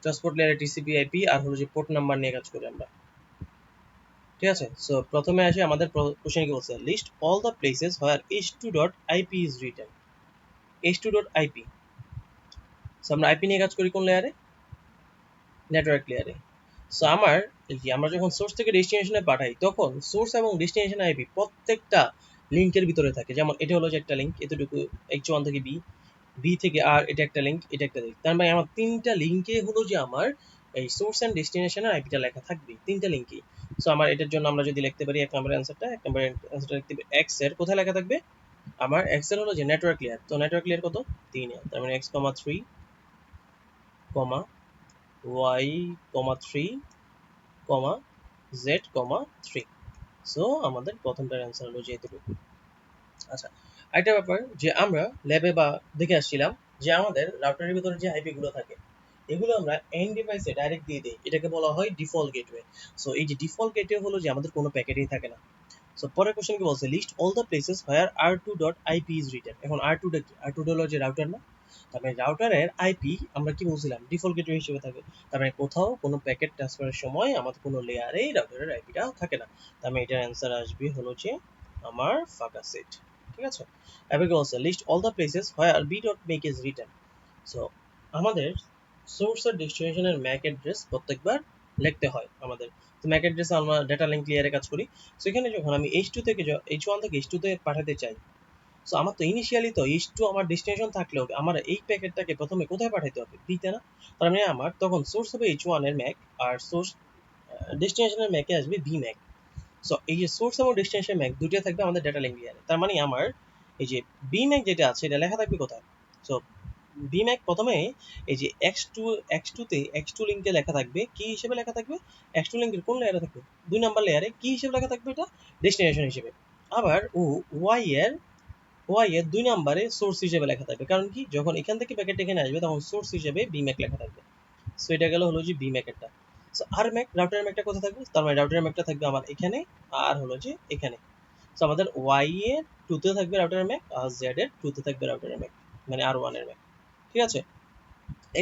ট্রান্সপোর্ট লেয়ারে টিসিপি আইপি, আর হলো যে পোর্ট নাম্বার নিয়ে কাজ করি আমরা। ঠিক আছে। সো প্রথমে আসি আমাদের কোশ্চেন কি বলছে, list all the places where h2.ip is written. h2.ip, সো আমরা আইপি নিয়ে কাজ করি কোন লেয়ারে, নেটওয়ার্ক লেয়ারে। সো আমার আমরা যখন সোর্স থেকে ডেস্টিনেশনে পাঠাই, তখন সোর্স এবং ডেস্টিনেশন আইপি প্রত্যেকটা লিঙ্কের ভিতরে থাকে। যেমন এটা হলো যে একটা লিঙ্ক, এতটুকু H1 থেকে বি, বি থেকে আর এটা একটা লিঙ্ক, এটা একটা লিঙ্ক, তার মানে আমার 3টা লিঙ্কে হলো যে আমার এই সোর্স এন্ড ডেস্টিনেশনের আইপিটা লেখা থাকবে 3টা লিঙ্কে। সো আমার এটার জন্য আমরা যদি লিখতে পারি এক নম্বরের অ্যান্সারটা, এক নম্বরের অ্যান্সারটা লিখতে পারি এক্স এর কোথায় লেখা থাকবে, আমার এক্স এর হলো যে নেটওয়ার্ক লেয়ার। তো নেটওয়ার্ক লেয়ার কত, 3 এ, তার মানে x, 3, y, 3, z, 3। সো আমাদের প্রথমটার অ্যান্সার হলো যে এতটুকু। আচ্ছা, আরেকটা ব্যাপার যে আমরা ল্যাবে বা দেখে আসছিলাম যে আমাদের রাউটারের ভিতরে যে আইপি গুলো থাকে, এগুলো আমরা এন্ড ডিভাইসে ডাইরেক্ট দিয়ে দিই, এটাকে বলা হয় ডিফল্ট গেটওয়ে। সো এই যে ডিফল্ট গেটওয়ে হলো যে আমাদের কোনো প্যাকেটই থাকে না। সো পরের কোশ্চেন কি বলছে, list all the places where r2.ip is written. এখন r2 টা কি, r2 হলো যে রাউটার না, তার মানে রাউটারের আইপি আমরা কি বলছিলাম ডিফল্ট গেটওয়ে হিসেবে থাকে। তার মানে কোথাও কোনো প্যাকেট ট্রান্সফারের সময় আমাদের কোনো লেয়ারেই রাউটারের আইপিটা থাকে না। তার মানে এটার অ্যান্সার আসবে হলো যে আমার ফাঁকা সেট। ঠিক আছে। এবার কি বলছে, list all the places where b.make is written. So আমাদের সোর্স আর ডেস্টিনেশনের ম্যাক অ্যাড্রেস প্রত্যেকবার লিখতে হয় আমাদের। তো ম্যাক অ্যাড্রেস আমরা ডেটা লিঙ্ক লেয়ারে কাজ করি। সো এখানে যখন আমি H2 থেকে H1 থেকে H2 তে পাঠাতে চাই, সো আমার তো ইনিশিয়ালি তো H2 আমার ডেস্টিনেশন থাকলেও আমার এই প্যাকেটটাকে প্রথমে কোথায় পাঠাতে হবে, বিতে না। তার মানে আমার তখন সোর্স হবে H1 এর ম্যাক, আর সোর্স ডেস্টিনেশনের ম্যাকে আসবে বি ম্যাক। সো এই যে সোর্স এবং ডেস্টিনেশন ম্যাক দুটোই থাকবে আমাদের ডেটা লিঙ্ক লেয়ারে। তার মানে আমার এই যে বি ম্যাক যেটা আছে এটা লেখা থাকবে কোথায়, সো বি ম্যাক প্রথমে এই যে x2 লিঙ্কে লেখা থাকবে, কি হিসেবে লেখা থাকবে, x2 লিঙ্কের কোন লেয়ারে থাকবে, 2 নাম্বার লেয়ারে কি হিসেবে লেখা থাকবে, এটা ডেস্টিনেশন হিসেবে। আবার y এর 2 নাম্বারে সোর্স হিসেবে লেখা থাকবে, কারণ কি যখন এখান থেকে প্যাকেট এখানে আসবে তখন সোর্স হিসেবে বি ম্যাক লেখা থাকবে। সো এটা গেল হলো যে বি ম্যাকেরটা। সো আর ম্যাক রাউটারের ম্যাকটা কোথায় থাকবে, তার মানে রাউটারের ম্যাকটা থাকবে আমার এখানে, আর হলো যে এখানে। সো আমাদের y এর 2 তে থাকবে রাউটারের ম্যাক, আর z এর 2 তে থাকবে রাউটারের ম্যাক, মানে R1 এর ম্যাক। ঠিক আছে।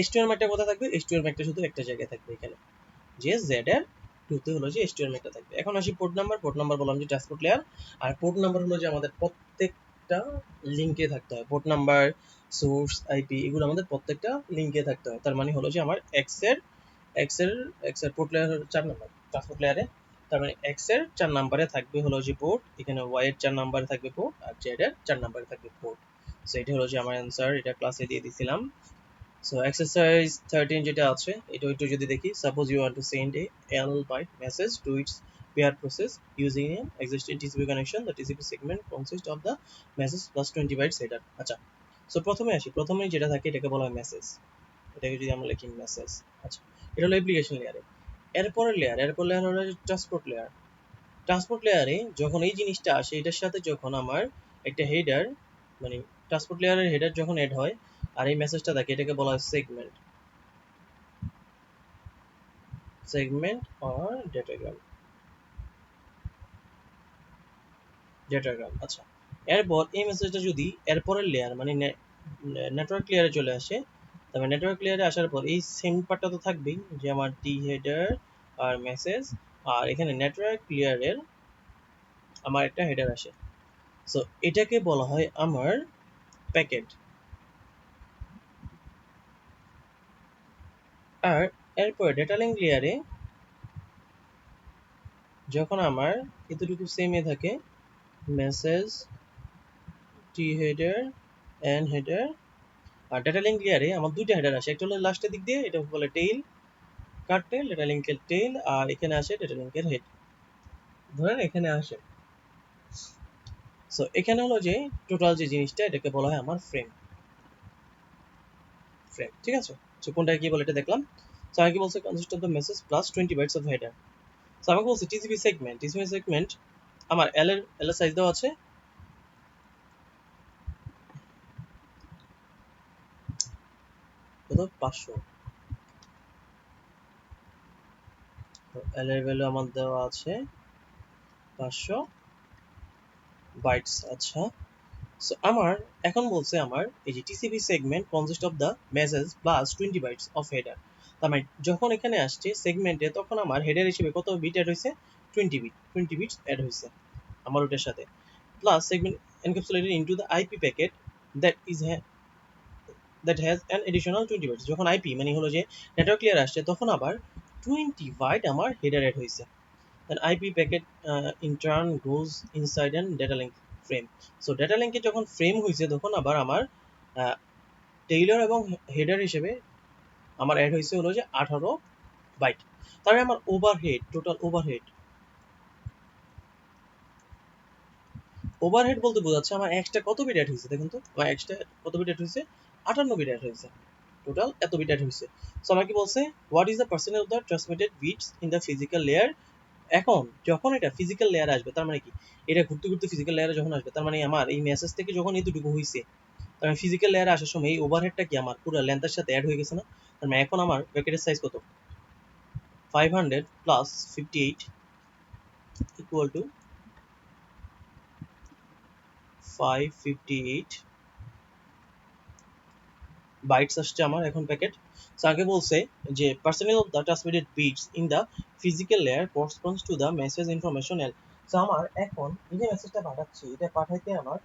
H2 এর ম্যাকটা কোথায় থাকবে, H2 এর ম্যাকটা শুধু একটা জায়গায় থাকবে এখানে, যে z এর 2 তে হলো যে H2 এর ম্যাকটা থাকবে। এখন আসি পোর্ট নাম্বার বললাম যে ট্রান্সপোর্ট লেয়ার, আর পোর্ট নাম্বার হলো যে আমাদের প্রত্যেকটা প্রত্যেকটা লিঙ্কে থাকতে হয়, পোর্ট নাম্বার, সোর্স, আইপি, এগুলো আমাদের প্রত্যেকটা লিঙ্কে থাকতে হয়। তার মানে হলো যে আমার এক্স এর পোর্ট লেয়ার 4 নাম্বার ট্রান্সপোর্ট লেয়ারে, তার মানে এক্স এর 4 নাম্বারে থাকবে হলো যে পোর্ট, এখানে ওয়াই এর 4 নাম্বারে থাকবে পোর্ট, আর জেড এর 4 নাম্বারে থাকবে পোর্ট। সো এটা হলো যে আমার অ্যান্সার, এটা ক্লাসে দিয়ে দিছিলাম। সো এক্সারসাইজ 13 যেটা আছে এটা একটু যদি দেখি, suppose you want to send a L byte message to its pair process using an existing TCP connection. The TCP segment consists of the message plus 20 bytes header. আচ্ছা, সো প্রথমে আসি, প্রথমেই যেটা থাকে এটাকে বলা হয় মেসেজ, এটাকে যদি আমরা লিখি মেসেজ। আচ্ছা, এটা হলো অ্যাপ্লিকেশন লেয়ারে। এরপর লেয়ার হলো ট্রান্সপোর্ট লেয়ার। ট্রান্সপোর্ট লেয়ারে যখন এই জিনিসটা আসে, এটার সাথে যখন আমার একটা হেডার, মানে ট্রান্সপোর্ট লেয়ারের হেডার যখন এড হয় আর এই মেসেজটা থাকে, এটাকে বলা হয় সেগমেন্ট অর ডেটাগ্রাম। আচ্ছা, এরপর এই মেসেজটা যদি এরপরের লেয়ার মানে নেটওয়ার্ক লেয়ারে চলে আসে, তবে নেটওয়ার্ক লেয়ারে আসার পর এই সেম পার্টটা তো থাকবেই, যে আমার টি হেডার আর মেসেজ, আর এখানে নেটওয়ার্ক লেয়ারের আমার একটা হেডার আসে। সো এটাকে বলা হয় আমার প্যাকেট। আর এরপর ডেটা লিঙ্ক লেয়ারে যখন আমার এতটুকু সেমে থাকে, মেসেজ, টি হেডার, এন হেডার, আর ডেটা লিঙ্ক লেয়ারে আমার দুইটা হেডার আসে, একটা হলো লাস্টের দিক দিয়ে, এটা বলে টেইল, কাট টেইল, ডেটা লিঙ্কের টেইল, আর এখানে আসে ডেটা লিঙ্কের হেড, ধরেন এখানে আসে। সো এখানে হলো যে টোটাল যে জিনিসটা, এটাকে বলা হয় আমার ফ্রেম। ঠিক আছে, সো কোনটা কি বলে এটা দেখলাম। সো আমাকে বলছে consist of the message plus 20 bytes of header. So আমাকে বলছে টিসিপি সেগমেন্ট আমার এল এর সাইজ দেওয়া আছে কত, 500। এল এর ভ্যালু আমার দেওয়া আছে 500 বাইটস। আচ্ছা, সো আমার এখন বলছে আমার এই যে TCP segment consist of the message plus 20 bytes of header. তার মানে যখন এখানে আসছে সেগমেন্টে, তখন আমার হেডার হিসেবে কত বিট অ্যাড হয়েছে, 20 বিটস অ্যাড হয়েছে আমার ওটার সাথে, plus segment encapsulated into the IP packet that is that has an additional 20 bytes. যখন আইপি মানে হলো যে নেটওয়ার্ক লেয়ার আসছে, তখন আবার 20 বাইট আমার হেডার অ্যাড হয়েছে। An IP packet in turn goes inside an data link frame. So data link এ যখন ফ্রেম হয়েছে, তখন আবার আমার টেইলর এবং হেডার হিসেবে আমার অ্যাড হয়েছে হলো যে 18 বাইট। তাহলে আমার ওভারহেড, টোটাল ওভারহেড বলতে বোঝাচ্ছে আমার এক্সট্রা কত বিট অ্যাড হয়েছে। দেখুন তো আমার এক্সট্রা কত বিট অ্যাড হয়েছে, 58 বিট অ্যাড হয়েছে, টোটাল এত বিট অ্যাড হয়েছে। সো আমাকে বলছে what is the percentage of the transmitted bits in the physical layer. এখন যখন এটা ফিজিক্যাল লেয়ারে আসবে, তার মানে কি, এটা ঘুরতে ঘুরতে ফিজিক্যাল লেয়ারে যখন আসবে, তার মানে আমার এই মেসেজ থেকে যখন এতটুকু হয়েছে, তার মানে ফিজিক্যাল লেয়ারে আসার সময় এই ওভারহেডটা কি আমার পুরো লেন্থের সাথে অ্যাড হয়ে গেছে না। তার মানে এখন আমার প্যাকেটের সাইজ কত, 500 প্লাস 58 ইকুয়াল টু 558 বাইটস আসছে আমার এখন প্যাকেট। সো আগে বলছে যে percentage of the transmitted bits in the physical layer corresponds to the message information L. So আমার এখন এই যে মেসেজটা পাঠাচ্ছি, এটা পাঠাইতে আমার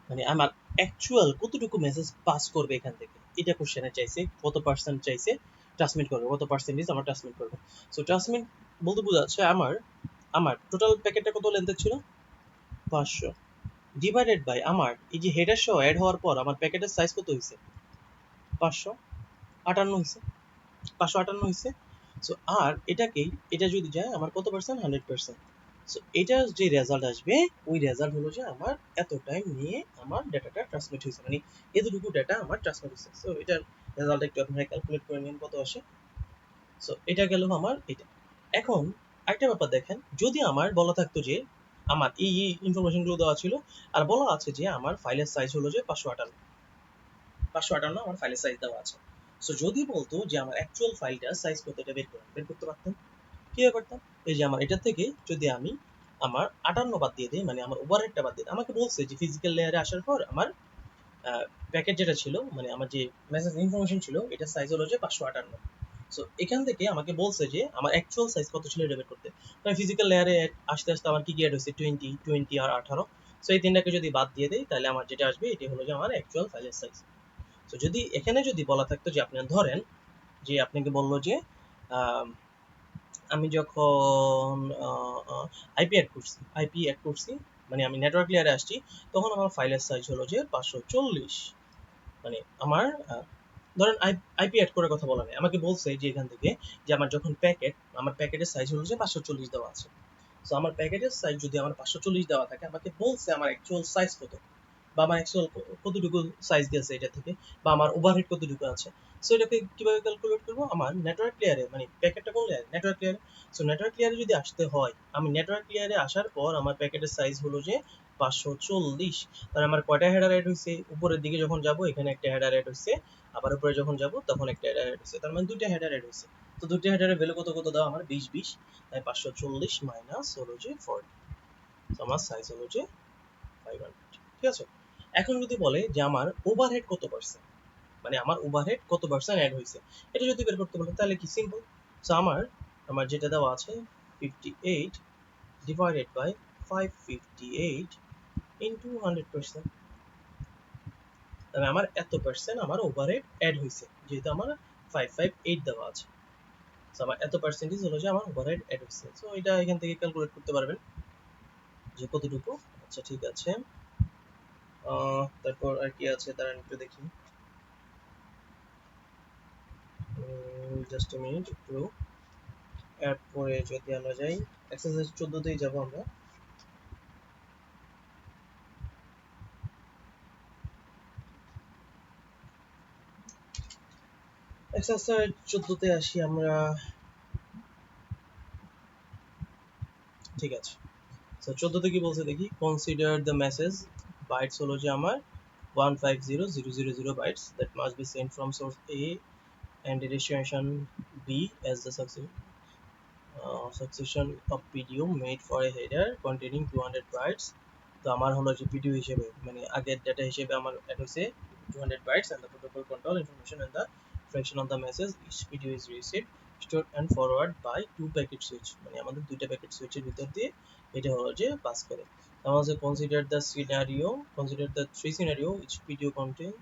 মানে আমার অ্যাকচুয়াল কতটুকু মেসেজ পাস করবে এখান থেকে, এটা কোশ্চেনে চাইছে, কত পার্সেন্ট চাইছে ট্রান্সমিট করবে, কত পার্সেন্টেজ আমার ট্রান্সমিট করবে। সো ট্রান্সমিট বলতে বোঝাচ্ছে আমার আমার টোটাল প্যাকেটটা কত লেন্থের ছিল, 500 ডিভাইডেড বাই আমার এই যে হেডার সহ অ্যাড হওয়ার পর আমার প্যাকেটের সাইজ কত হয়েছে, 558 হয়েছে, 558 হয়েছে। সো আর এটাকেই, এটা যদি যায় আমার কত পার্সেন্ট, 100%। সো এটার যে রেজাল্ট আসবে, ওই রেজাল্ট হলো যে আমার এত টাইম নিয়ে আমার ডাটাটা ট্রান্সমিট হয়েছে, মানে এতটুকু ডাটা আমার ট্রান্সমিট হয়েছে। সো এটার রেজাল্ট একটু আপনারা ক্যালকুলেট করে নিন কত আসে। সো এটা গেল আমার এটা। এখন একটা ব্যাপার দেখেন, যদি আমার বলা থাকতো যে আমার এই ইনফরমেশনগুলো দেওয়া ছিল, আর বলা আছে যে আমার ফাইলের সাইজ হলো যে 558 আমার ফাইলের সাইজ দেওয়া আছে। সো যদি বলতো যে আমার অ্যাকচুয়াল ফাইলটার সাইজ কত, এটা বের করতে পারতাম। কি পারতাম, এই যে আমার এটা থেকে যদি আমি আমার 58 বাদ দিয়ে দিই, মানে আমার ওভারহেডটা বাদ দিয়ে দিই, আমাকে বলছে যে ফিজিক্যাল লেয়ারে আসার পর আমার প্যাকেট যেটা ছিল, মানে আমার যে মেসেজ ইনফরমেশন ছিল, এটা সাইজ হলো যে 558। সো এখান থেকে আমাকে বলছে যে আমার অ্যাকচুয়াল সাইজ কত ছিল এটা বের করতে। কারণ ফিজিক্যাল লেয়ারে আসতে আসতে আমার কি কি অ্যাড হয়েছে, 20 আর 18। সো এই তিনটাকে যদি বাদ দিয়ে দেই তাহলে আমার যেটা আসবে এটি হলো যে আমার অ্যাকচুয়াল ফাইলের সাইজ। তো যদি এখানে যদি বলা থাকতো যে আপনি ধরেন যে আপনাকে বললো যে আমি যখন আইপি অ্যাড করছি মানে আমি নেটওয়ার্ক লেয়ারে আসছি, তখন আমার ফাইলের সাইজ হলো যে 540। মানে আমার ধরেন আইপি অ্যাড করার কথা বলা নেই, আমাকে বলছে যে এখান থেকে যে আমার যখন আমার প্যাকেটের সাইজ হলো যে 540 দেওয়া আছে। সো আমার প্যাকেটের সাইজ যদি আমার 540 দেওয়া থাকে, আমাকে বলছে আমার অ্যাকচুয়াল সাইজ কত, বা আমার অ্যাকচুয়াল কতটুকু সাইজ দিয়েছে এটা থেকে, বা আমার ওভারহেড কতটুকু আছে। সো এটাকে কিভাবে ক্যালকুলেট করবো, আমার নেটওয়ার্ক লেয়ারে মানে প্যাকেটটা কোন লেয়ারে, নেটওয়ার্ক লেয়ারে। সো নেটওয়ার্ক লেয়ারে যদি আসতে হয়, আমি নেটওয়ার্ক লেয়ারে আসার পর আমার প্যাকেটের সাইজ হলো যে 540। তাহলে আমার কয়টা হেডার অ্যাড হয়েছে, উপরের দিকে যখন যাব এখানে একটা হেডার অ্যাড হয়েছে, আবার উপরে যখন যাব তখন একটা হেডার অ্যাড হয়েছে, তার মানে দুইটা হেডার অ্যাড হয়েছে। তো দুইটা হেডারের ভ্যালু কত কত দাও আমার 20 তাই 540 মাইনাস হলো যে 40। তো আমার সাইজ হলো যে 500। ঠিক আছে, এখন যদি বলে যে আমার ওভারহেড কত পার্সেন্ট, মানে আমার ওভারহেড কত পার্সেন্ট অ্যাড হয়েছে, এটা যদি বের করতে বলে তাহলে কি সিম্পল। সো আমার আমার যেটা দেওয়া আছে 58 ডিভাইডেড বাই 558 ইনটু 100%, তাহলে আমার এত পার্সেন্ট আমার ওভারহেড অ্যাড হয়েছে, যেহেতু আমার 558 দেওয়া আছে। সো আমার এত পার্সেন্টেজ হলো যে আমার ওভারহেড অ্যাড হয়েছে। সো এটা এখান থেকে ক্যালকুলেট করতে পারবেন যে কতটুকু। আচ্ছা ঠিক আছে, তারপর আর কি আছে তারা একটু দেখি, জাস্ট মিনিট একটু এরপরে যদি আমরা যাই এক্সারসাইজ 14তেই যাব আমরা। এক্সারসাইজ 14তে আসি আমরা। ঠিক আছে, সো 14তে কি বলছে দেখি, কনসিডার দ্য মেসেজ বাইটস হলো যে আমার 150,000 bytes that must be sent from source A and destination B as the succession of PDU made for a header containing 200 bytes. তো আমার হলো যে PDU হিসেবে মানে আগের ডেটা হিসেবে আমার অ্যাড হয়েছে 200 bytes and the protocol control information and the fraction of the message each PDU is received stored and forward by two packet switch, মানে আমাদের দুইটা প্যাকেট সুইচের ভিতর দিয়ে এটা হলো যে পাস করে। আমার হচ্ছে consider the three scenario which PDU contains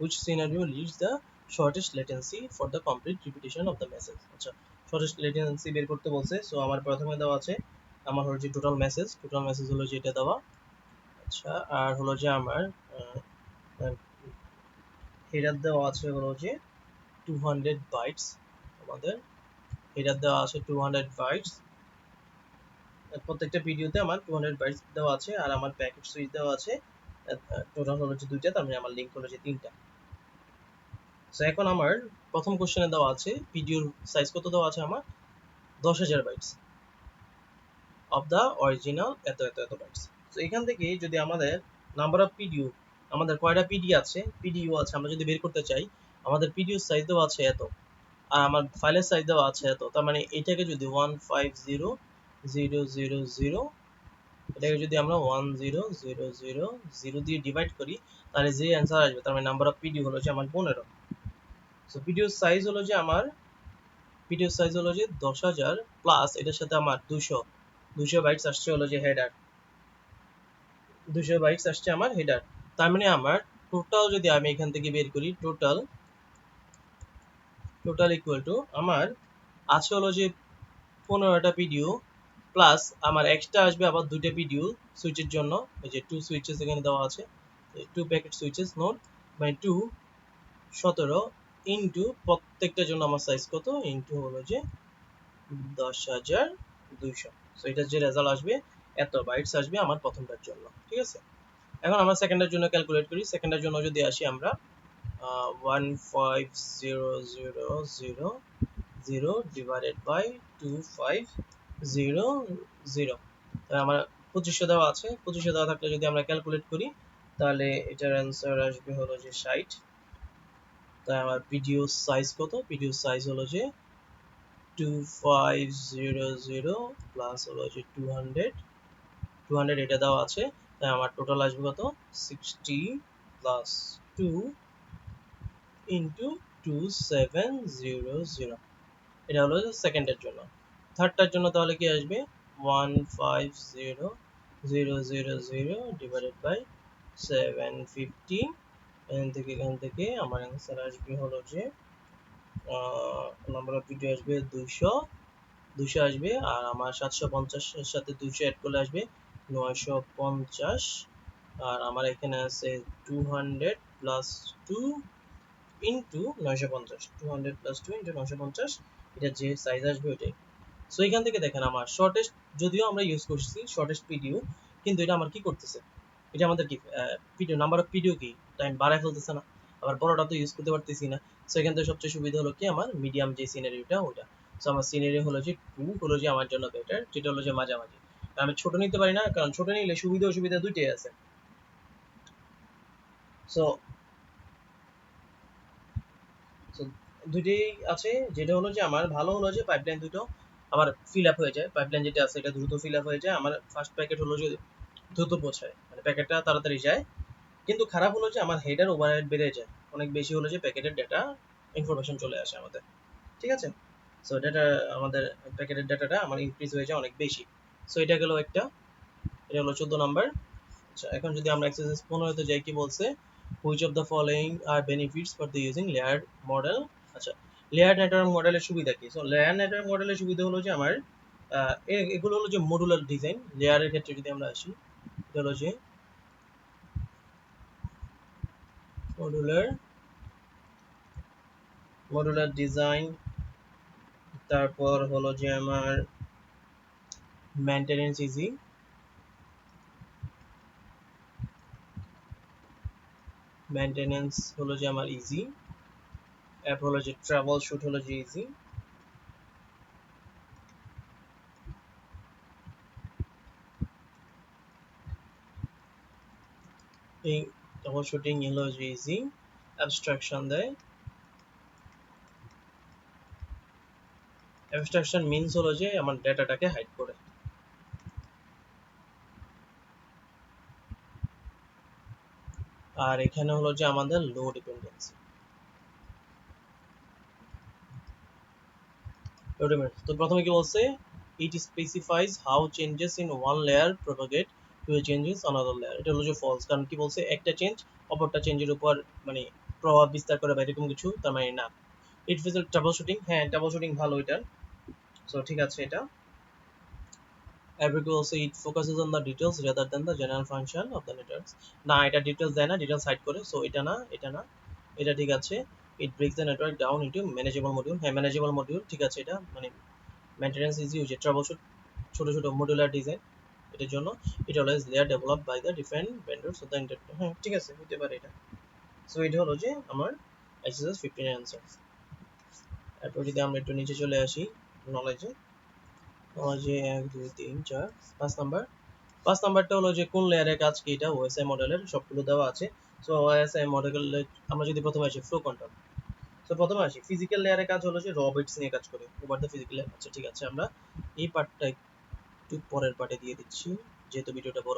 which scenario leads the shortest latency for the complete repetition of the message। আচ্ছা, shortest latency বের করতে বলছে। সো আমার প্রথমে দেওয়া আছে আমার হলো যে টোটাল মেসেজ হলো যে এটা দেওয়া। আচ্ছা, আর হলো যে আমার হেডার দেওয়া আছে হলো যে 200 বাইটস, আমাদের হেডার দেওয়া আছে 200 বাইটস, প্রত্যেকটা ভিডিওতে আমার 200 বাইটস দেওয়া আছে, আর আমার প্যাকেট সুইচ দেওয়া আছে টোটাল হলো যে দুইটা, তার মানে আমার লিংক হলো যে তিনটা। সো এখন আমার প্রথম কোশ্চেনে দেওয়া আছে ভিডিওর সাইজ কত দেওয়া আছে আমার 10,000 বাইটস অফ দ্য অরিজিনাল এত এত এত বাইটস। তো এখান থেকে যদি আমাদের নাম্বার অফ পিডিউ, আমাদের কয়টা পিডিইউ আছে আমরা যদি বের করতে চাই, আমাদের পিডিউ সাইজ দেওয়া আছে এত, আর আমার ফাইলের সাইজ দেওয়া আছে এত, তার মানে এটাকে যদি 150,000 এটাকে যদি আমরা 100,000 দিয়ে ডিভাইড করি, তাহলে যে অ্যান্সার আসবে তার মানে নাম্বার অফ পিডিউ হলো যে আমার 15। সো পিডিউ সাইজ হলো যে আমার 10,000 প্লাস এটার সাথে আমার 200 বাইটস আসছে হলো যে হেডার, 200 বাইটস আসছে আমার হেডার। তার মানে আমার টোটাল যদি আমি এখান থেকে বের করি, টোটাল ইকুয়াল টু আমার আছে হলো যে 15টা পিডিউ প্লাস আমার এক্সট্রা আসবে আবার দুইটা পিডিউ সুইচের জন্য, এই যে 2 সুইচেস এখানে দেওয়া আছে, 2 packet switches note by 2 17 into প্রত্যেকটার জন্য আমার সাইজ কত ইনটু হলো যে 10,200। সো এটার যে রেজাল্ট আসবে এত বাইটস আসবে আমার প্রথমটার জন্য। ঠিক আছে, এখন আমরা সেকেন্ডের জন্য ক্যালকুলেট করি। সেকেন্ডের জন্য যদি আসি আমরা 150,000 ডিভাইডেড বাই 2500, তাহলে আমার 2500 দেওয়া আছে। 2500 দেওয়া থাকলে যদি আমরা ক্যালকুলেট করি তাহলে এটার অ্যান্সার আসবে হলো যে 60। তাই আমার পিডিও সাইজ কত, পিডিও সাইজ হলো যে 2500 প্লাস হলো যে 200 এটা দেওয়া আছে, তাই আমার টোটাল আসবে কত 60 প্লাস 2 ইন্টু 2700। এটা হলো সেকেন্ডের জন্য। থার্ডটার জন্য তাহলে কি আসবে 150,000 000 ডিভাইডেড বাই 750, এখান থেকে আমার অ্যান্সার আসবে হলো যে নাম্বার অফ ভিডিও আসবে 200 আসবে, আর আমার 750 এর সাথে 200 অ্যাড করলে আসবে 950, আর আমার এখানে আছে 200 প্লাস 2 ইন্টু 950, 200 প্লাস 2 ইন্টু 950, এটা যে সাইজ আসবে ওইটাই। সো এখান থেকে দেখেন আমার শর্টেস্ট, যদিও আমরা ইউজ করছি শর্টেস্ট পিডিও, কিন্তু এটা আমার কি করতেছে, এটা আমাদের কি পিডিও নাম্বার অফ পিডিও কি টাইম বাড়ায় ফেলতেছে না, আবার বড়টা তো ইউজ করতে পারতেছি না। সো এখান থেকে সবচেয়ে সুবিধা হলো কি আমার মিডিয়াম যে সিনারিওটা ওইটা। সো আমার সিনারি হলো যে 2 হলো যে আমার জন্য বেটার, যেটা হলো যে মাঝামাঝি। আমি ছোট নিতে পারি না, কারণ ছোট নিলে সুবিধা অসুবিধা দুইটাই আছে। সো সো দুইটাই আছে, যেটা হলো যে আমার ভালো হলো যে পাইপলাইন দুটো আমার ফিল আপ হয়ে যায়, পাইপলাইন যেটা আছে এটা দ্রুত ফিল আপ হয়ে যায়, আমার ফার্স্ট প্যাকেট হলো যে দ্রুত পৌঁছায়, মানে প্যাকেটটা তাড়াতাড়ি যায়। কিন্তু খারাপ হলো যে আমার হেডার ওভারহেড বেড়ে যায় অনেক বেশি, হলো যে প্যাকেটের ডেটা ইনফরমেশন চলে আসে আমাদের, ঠিক আছে। সো ডেটা আমাদের প্যাকেটের ডেটাটা আমার ইনক্রিজ হয়ে যায় অনেক বেশি। সো এটা গেল একটা, এটা হলো 14 নাম্বার। আচ্ছা, এখন যদি আমরা এক্সারসাইজ 15 তে যাই, কি বলছে, which of the following R benefits for the using layer model. আচ্ছা, লেয়ার নেটওয়ার্ক মডেলের সুবিধা কি? সো লেয়ার নেটওয়ার্ক মডেলের সুবিধা হলো যে আমার এগুলো হলো যে মডুলার ডিজাইন। লেয়ারের ক্ষেত্রে যদি আমরা আসি, এটা হলো যে মডুলার মডুলার ডিজাইন, তারপর হলো যে আমার মেইনটেনেন্স ইজি, মেইনটেনেন্স হলো যে আমার ইজি, অ্যাপ হলো যে ট্রাভেল শুট হলো যে ইজি, এই ট্রাভেল শুটিং হলো যে ইজি, অ্যাবস্ট্রাকশন দেয়। অ্যাবস্ট্রাকশন মিনস হলো যে আমার ডেটাটাকে হাইড করে। আর এখানে হলো যে আমাদের লো ডিপেন্ডেন্সি। তো প্রথমে কি বলছে, it specifies how changes in one layer propagate to a changes another layer. এটা হলো যে ফলস, কারণ কি বলছে, একটা চেঞ্জ অপরটা চেঞ্জের উপর মানে প্রভাব বিস্তার করে বা এরকম কিছু, তার মানে না। ইট ফিজ ট্রাবল শুটিং, হ্যাঁ ট্রাবল শুটিং ভালো এটা। সো ঠিক আছে এটা। Every also it focuses on the details rather than the general function of the networks. না, এটা ডিটেলস দেয় না, ডিটেলস হাইড করে। সো এটা না, এটা না, এটা ঠিক আছে। It breaks the network down into manageable module, হ্যাঁ ম্যানেজেবল মডিউল ঠিক আছে। এটা মানে মেইনটেনেন্স ইজি হচ্ছে, ট্রাবল শুট ছোট ছোট মডুলার ডিজাইন, এটার জন্য এটা always layer develop by the different vendors of the internet, হ্যাঁ ঠিক আছে হতে পারে এটা। সো এটা হলো যে আমার এক্সারসাইজ 15 এর অ্যান্সার। এরপর যদি আমরা একটু নিচে চলে আসি নলেজে, নলেজে 1 2 3 4 5 নাম্বার। 5 নাম্বারটা হলো যে কোন লেয়ারের কাজ কি, এটা ওএসআই মডেলের সবগুলো দেওয়া আছে। সো ওএসআই মডেলের আমরা যদি প্রথমে আসি ফ্লো কন্ট্রোল। সো প্রথমে আসি ফিজিক্যাল লেয়ারের কাজ হলো যে র বিটস নিয়ে কাজ করে ওভার দ্য ফিজিক্যাল লেয়ার। আচ্ছা ঠিক আছে, আমরা এই পার্টটা একটু পরের পার্টে দিয়ে দিচ্ছি, যেহেতু ভিডিওটা বড়।